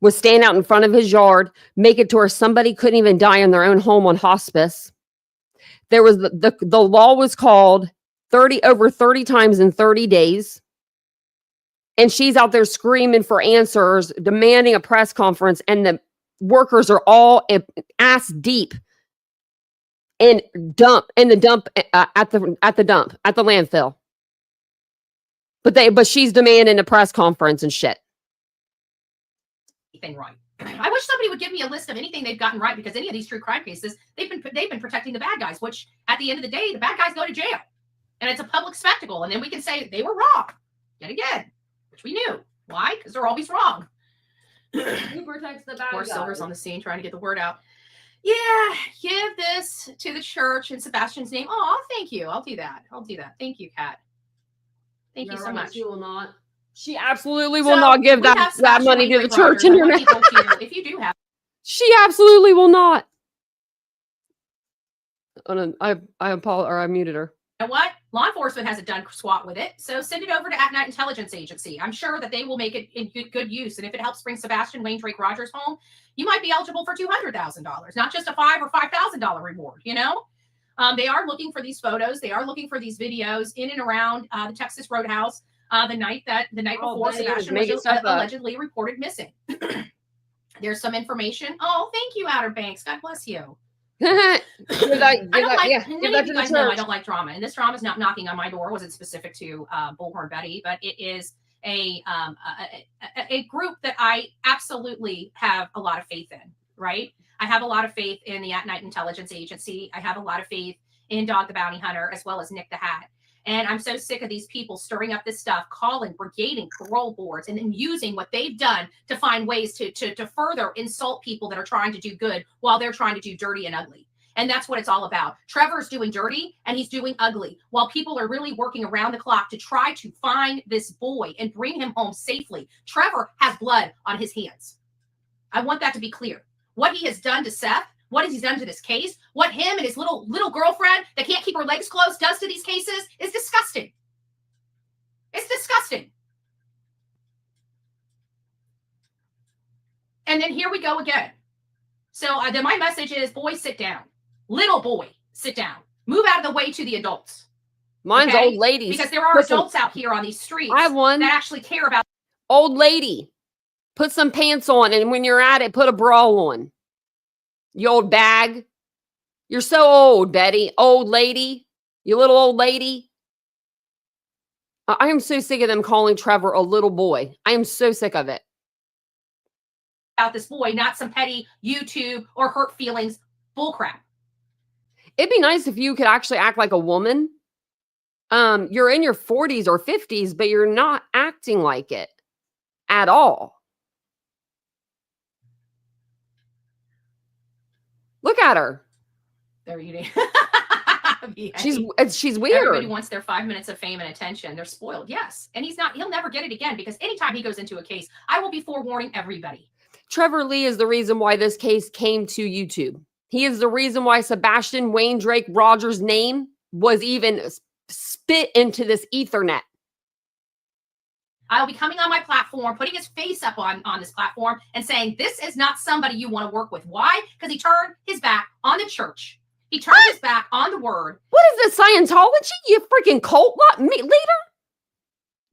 was stand out in front of his yard, make it to where somebody couldn't even die in their own home on hospice. There was the law was called over 30 times in 30 days. And she's out there screaming for answers, demanding a press conference, and the workers are all ass deep in the dump at the landfill. But she's demanding a press conference and shit. Anything right. I wish somebody would give me a list of anything they've gotten right, because any of these true crime cases, they've been protecting the bad guys, which at the end of the day, the bad guys go to jail. And it's a public spectacle. And then we can say they were wrong yet again, which we knew. Why? Because they're always wrong. Who protects the bad guys? Poor Silver's on the scene trying to get the word out. Yeah, give this to the church in Sebastian's name. Oh, thank you. I'll do that. Thank you, Kat. Thank you so much. She will not. She absolutely will not give that money to the church in your name. If you do have, she absolutely will not. Oh, no, I apologize, or I muted her. You know what? Law enforcement hasn't done squat with it, so send it over to At Night Intelligence Agency. I'm sure that they will make it in good use. And if it helps bring Sebastian Wayne Drake Rogers home, you might be eligible for $200,000, not just a $5,000 or $5,000 reward. They are looking for these photos. They are looking for these videos in and around the Texas Roadhouse the night before Sebastian was allegedly reported missing. There's some information. Oh, thank you, Outer Banks. God bless you. I don't like drama, and this drama is not knocking on my door. It wasn't specific to Bullhorn Betty, but it is a group that I absolutely have a lot of faith in. Right? I have a lot of faith in the At Night Intelligence Agency. I have a lot of faith in Dog the Bounty Hunter, as well as Nick the Hat. And I'm so sick of these people stirring up this stuff, calling, brigading parole boards, and then using what they've done to find ways to further insult people that are trying to do good while they're trying to do dirty and ugly. And that's what it's all about. Trevor's doing dirty and he's doing ugly while people are really working around the clock to try to find this boy and bring him home safely. Trevor has blood on his hands. I want that to be clear. What he has done to Seth, what has he done to this case, what him and his little girlfriend that can't keep her legs closed does to these cases is disgusting. It's disgusting. And then here we go again. So then my message is, boys, sit down. Little boy, sit down. Move out of the way to the adults. Mine's old ladies. Because there are adults out here on these streets I have one. that actually care about. Old lady, put some pants on, and when you're at it, put a bra on. You old bag. You're so old, Betty. Old lady. You little old lady. I am so sick of them calling Trevor a little boy. I am so sick of it. About this boy, not some petty YouTube or hurt feelings bullcrap. It'd be nice if you could actually act like a woman. You're in your 40s or 50s, but you're not acting like it at all. Look at her. They're eating. She's weird. Everybody wants their 5 minutes of fame and attention. They're spoiled. Yes. And he'll never get it again, because anytime he goes into a case, I will be forewarning everybody. Trevor Lee is the reason why this case came to YouTube. He is the reason why Sebastian Wayne Drake Rogers' name was even spit into this Ethernet. I'll be coming on my platform, putting his face up on this platform and saying, this is not somebody you want to work with. Why? Because he turned his back on the church. He turned his back on the word. What is this, Scientology? You freaking cult leader?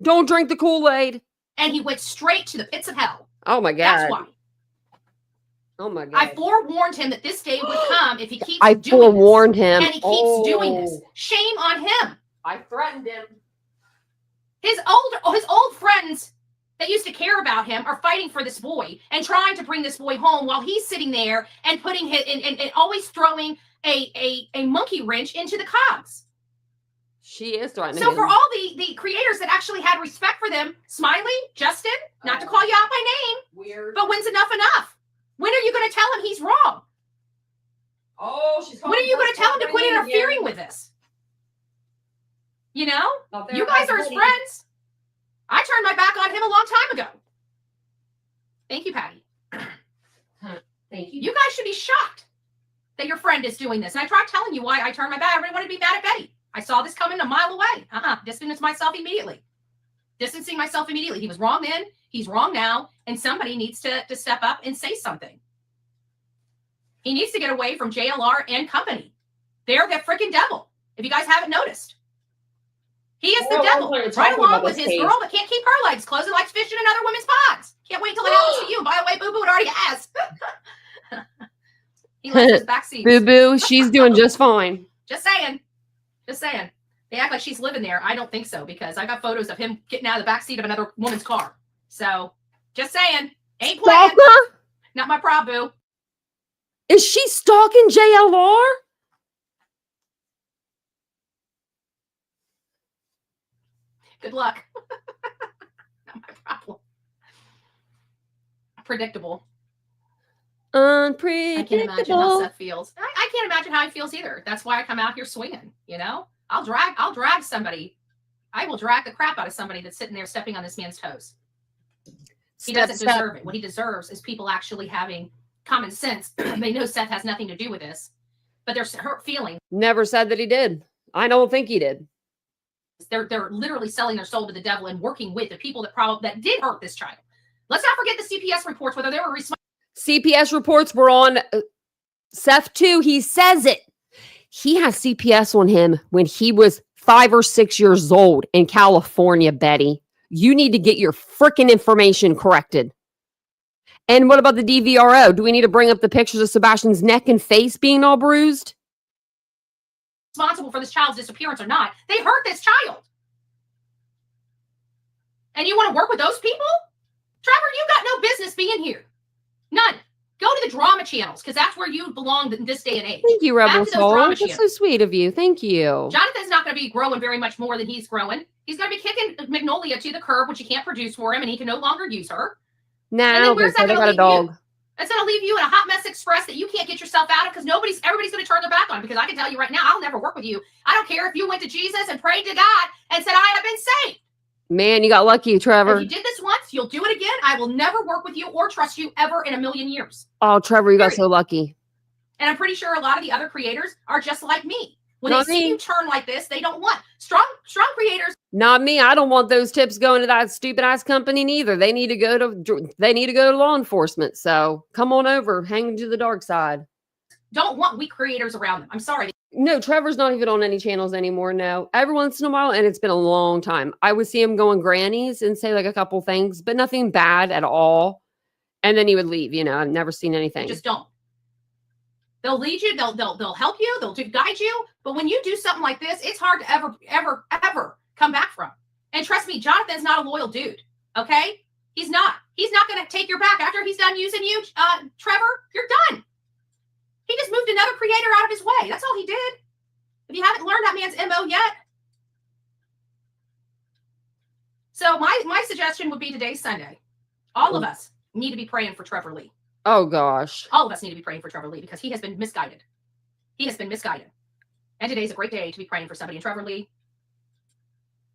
Don't drink the Kool-Aid. And he went straight to the pits of hell. Oh my God. That's why. Oh my God. I forewarned him that this day would come if he keeps I doing forewarned this. him. And he keeps doing this. Shame on him. I threatened him. His old friends that used to care about him are fighting for this boy and trying to bring this boy home while he's sitting there and putting his and always throwing a monkey wrench into the cogs. She is threatening So him. for all the creators that actually had respect for them, Smiley, Justin, not to call you out by name, weird. but when's enough? When are you going to tell him he's wrong? Oh, she's. When are you going to tell him to quit interfering with this? You know, you guys are his friends. I turned my back on him a long time ago. Thank you, Patty. Thank you. You guys should be shocked that your friend is doing this. And I tried telling you why I turned my back. Everybody wanted to be mad at Betty. I saw this coming a mile away. Distancing myself immediately. He was wrong then. He's wrong now. And somebody needs to step up and say something. He needs to get away from JLR and company. They're the freaking devil. If you guys haven't noticed. He is the devil. Right along with his girl that can't keep her legs closed and likes fishing in other women's ponds. Can't wait till it happens to you. By the way, Boo Boo, it already has. He likes his backseat. Boo Boo, she's doing just fine. Just saying. They act like she's living there. I don't think so, because I got photos of him getting out of the backseat of another woman's car. So, just saying. Ain't playing. Stalker? Not my problem, Boo. Is she stalking JLR? Good luck. Not my problem. Predictable. Unpredictable. I can't imagine how Seth feels. I can't imagine how he feels either. That's why I come out here swinging. You know, I'll drag somebody. I will drag the crap out of somebody that's sitting there stepping on this man's toes. He doesn't deserve it. What he deserves is people actually having common sense. They know Seth has nothing to do with this, but there's hurt feelings. Never said that he did. I don't think he did. They're literally selling their soul to the devil and working with the people that did hurt this child. Let's not forget the CPS reports, whether they were responsible. CPS reports were on Seth too. He says it. He has CPS on him when he was 5 or 6 years old in California, Betty. You need to get your freaking information corrected. And what about the DVRO? Do we need to bring up the pictures of Sebastian's neck and face being all bruised? Responsible for this child's disappearance or not, they hurt this child. And you want to work with those people? Trevor, you got no business being here. None. Go to the drama channels, because that's where you belong in this day and age. Thank you, Rebel Soul. That's so sweet of you. Thank you. Jonathan's not going to be growing very much more than he's growing. He's going to be kicking Magnolia to the curb, which he can't produce for him, and he can no longer use her. Nah, I don't think so. They got a dog. It's going to leave you in a hot mess express that you can't get yourself out of, because everybody's going to turn their back on. Because I can tell you right now, I'll never work with you. I don't care if you went to Jesus and prayed to God and said, I have been saved. Man, you got lucky, Trevor. If you did this once, you'll do it again. I will never work with you or trust you ever in a million years. Oh, Trevor, you got so lucky. And I'm pretty sure a lot of the other creators are just like me. When they see you turn like this, they don't want strong creators. Not me. I don't want those tips going to that stupid ass company neither. They need to go to law enforcement. So come on over, hang to the dark side. don't want weak creators around them. I'm sorry. No, Trevor's not even on any channels anymore. No, every once in a while, and it's been a long time. I would see him go on grannies and say like a couple things, but nothing bad at all. And then he would leave. I've never seen anything. You just don't. They'll lead you. They'll help you. They'll guide you. But when you do something like this, it's hard to ever come back from. And trust me, Jonathan's not a loyal dude. Okay, he's not. He's not going to take your back after he's done using you, Trevor. You're done. He just moved another creator out of his way. That's all he did. If you haven't learned that man's MO yet. So my suggestion would be today's Sunday. All of us need to be praying for Trevor Lee. Oh, gosh. All of us need to be praying for Trevor Lee because he has been misguided. He has been misguided. And today's a great day to be praying for somebody. And Trevor Lee,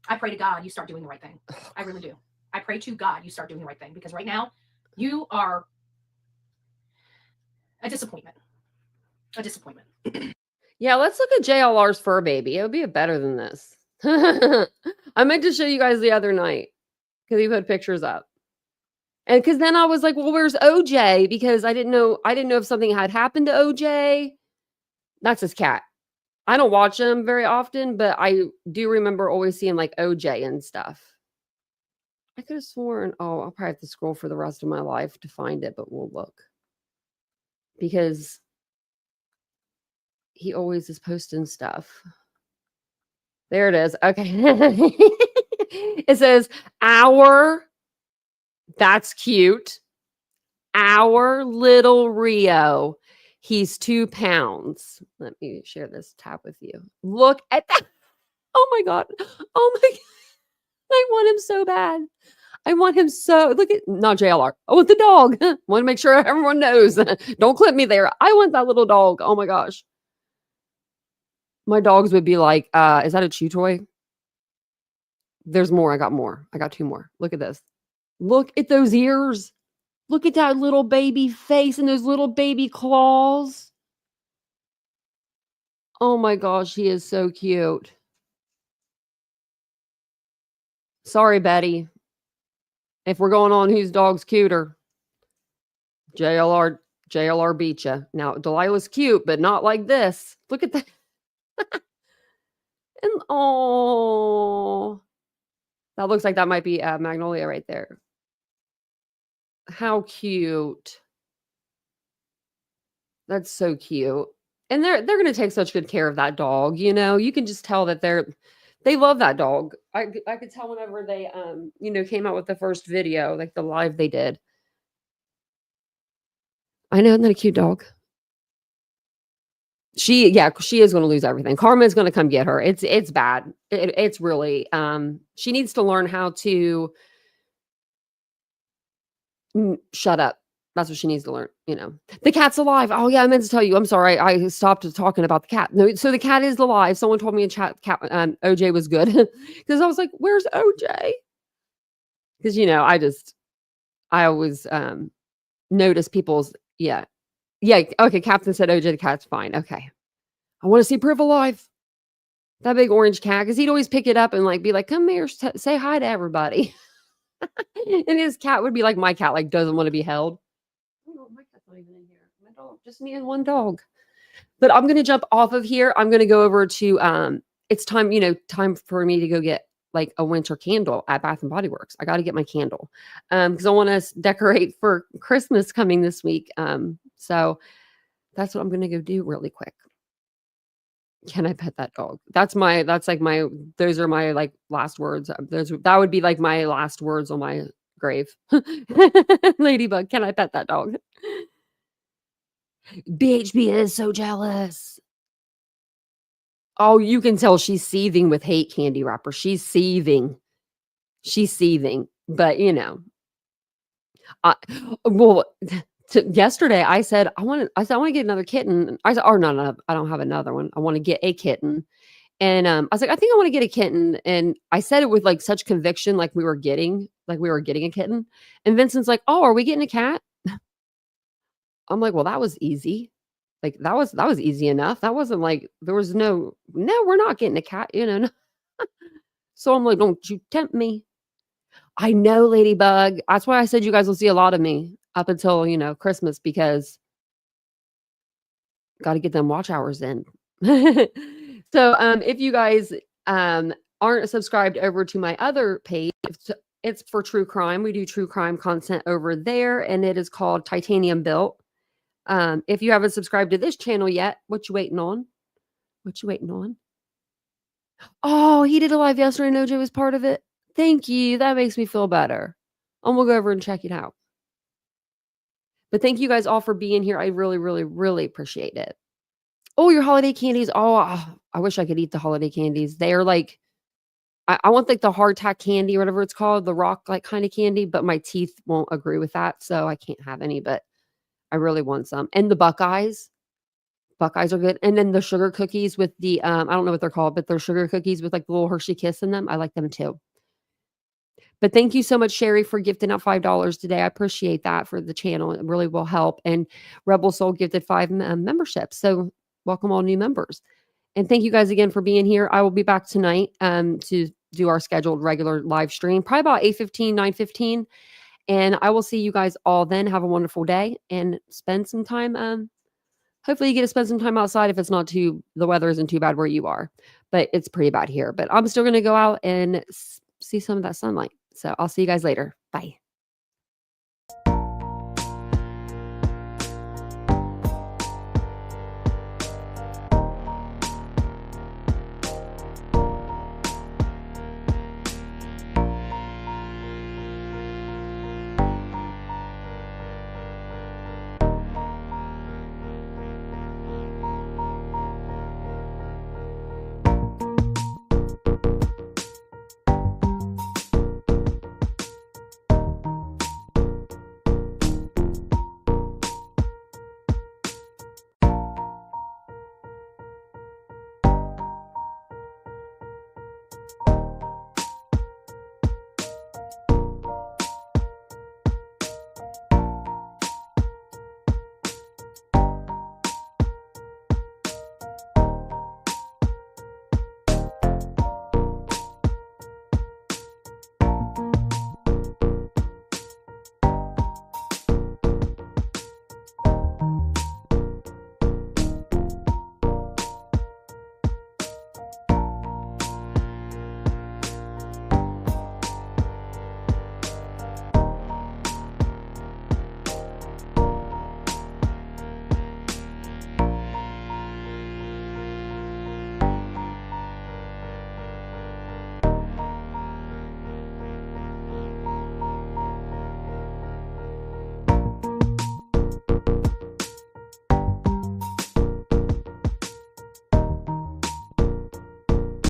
I pray to God you start doing the right thing. I really do. I pray to God you start doing the right thing because right now you are a disappointment. A disappointment. Yeah, let's look at JLR's fur baby. It would be better than this. I meant to show you guys the other night because he put pictures up. And because then I was like, well, where's OJ? Because I didn't know if something had happened to OJ. That's his cat. I don't watch him very often, but I do remember always seeing like OJ and stuff. I could have sworn, I'll probably have to scroll for the rest of my life to find it, but we'll look. Because he always is posting stuff. There it is. Okay. It says, that's cute. Our little Rio. He's 2 pounds. Let me share this tab with you. Look at that. Oh my God. Oh my God. I want him so bad. I want him so. Look at, not JLR. I want the dog. I want to make sure everyone knows. Don't clip me there. I want that little dog. Oh my gosh. My dogs would be like, is that a chew toy? There's more. I got more. I got 2 more. Look at this. Look at those ears. Look at that little baby face and those little baby claws. Oh my gosh, he is so cute. Sorry, Betty. If we're going on whose dog's cuter, JLR beat you. Now, Delilah's cute, but not like this. Look at that. And oh, that looks like that might be Magnolia right there. How cute. That's so cute. And they're going to take such good care of that dog. You can just tell that they love that dog. I could tell whenever they came out with the first video, like the live they did. I know, isn't that a cute dog? She is going to lose everything. Karma is going to come get her. It's bad. It's really she needs to learn how to shut up. That's what she needs to learn. The cat's alive. Oh yeah, I meant to tell you. I'm sorry. I stopped talking about the cat. No, so the cat is alive. Someone told me in chat, OJ was good because I was like, "Where's OJ?" Because I always notice people's yeah. Okay, Captain said OJ the cat's fine. Okay, I want to see proof alive. That big orange cat, because he'd always pick it up and like be like, "Come here, say hi to everybody." And his cat would be like my cat, like doesn't want to be held. Oh, my cat's not even in here. My dog, just me and one dog. But I'm gonna jump off of here. I'm gonna go over to it's time for me to go get like a winter candle at Bath and Body Works. I got to get my candle because I want to decorate for Christmas coming this week. So that's what I'm gonna go do really quick. Can I pet that dog? Those are my like last words. That would be like my last words on my grave. Ladybug, can I pet that dog? BHB is so jealous. Oh, you can tell she's seething with hate, candy wrapper. She's seething. But yesterday I said I want to get another kitten. I said, oh no, I don't have another one. I want to get a kitten. And I was like, I think I want to get a kitten. And I said it with like such conviction, like we were getting a kitten. And Vincent's like, oh, are we getting a cat? I'm like, well, that was easy. Like that was easy enough. That wasn't like there was no, we're not getting a cat, So I'm like, don't you tempt me. I know, Ladybug. That's why I said you guys will see a lot of me up until, Christmas, because Got to get them watch hours in. So if you guys aren't subscribed over to my other page, it's for true crime. We do true crime content over there, and it is called Titanium Built. If you haven't subscribed to this channel yet, what you waiting on? What you waiting on? Oh, he did a live yesterday and OJ was part of it. Thank you. That makes me feel better. I'm gonna go over and check it out. But thank you guys all for being here. I really, really, really appreciate it. Oh, your holiday candies. Oh, I wish I could eat the holiday candies. They are like, I want like the hardtack candy or whatever it's called, the rock like kind of candy, but my teeth won't agree with that. So I can't have any, but I really want some. And the Buckeyes. Buckeyes are good. And then the sugar cookies with the, I don't know what they're called, but they're sugar cookies with like the little Hershey Kiss in them. I like them too. But thank you so much, Sherry, for gifting out $5 today. I appreciate that for the channel. It really will help. And Rebel Soul gifted 5 memberships. So welcome all new members. And thank you guys again for being here. I will be back tonight to do our scheduled regular live stream, probably about 8:15, 9:15. And I will see you guys all then. Have a wonderful day and spend some time. Hopefully you get to spend some time outside if it's not the weather isn't too bad where you are. But it's pretty bad here. But I'm still going to go out and see some of that sunlight. So I'll see you guys later. Bye.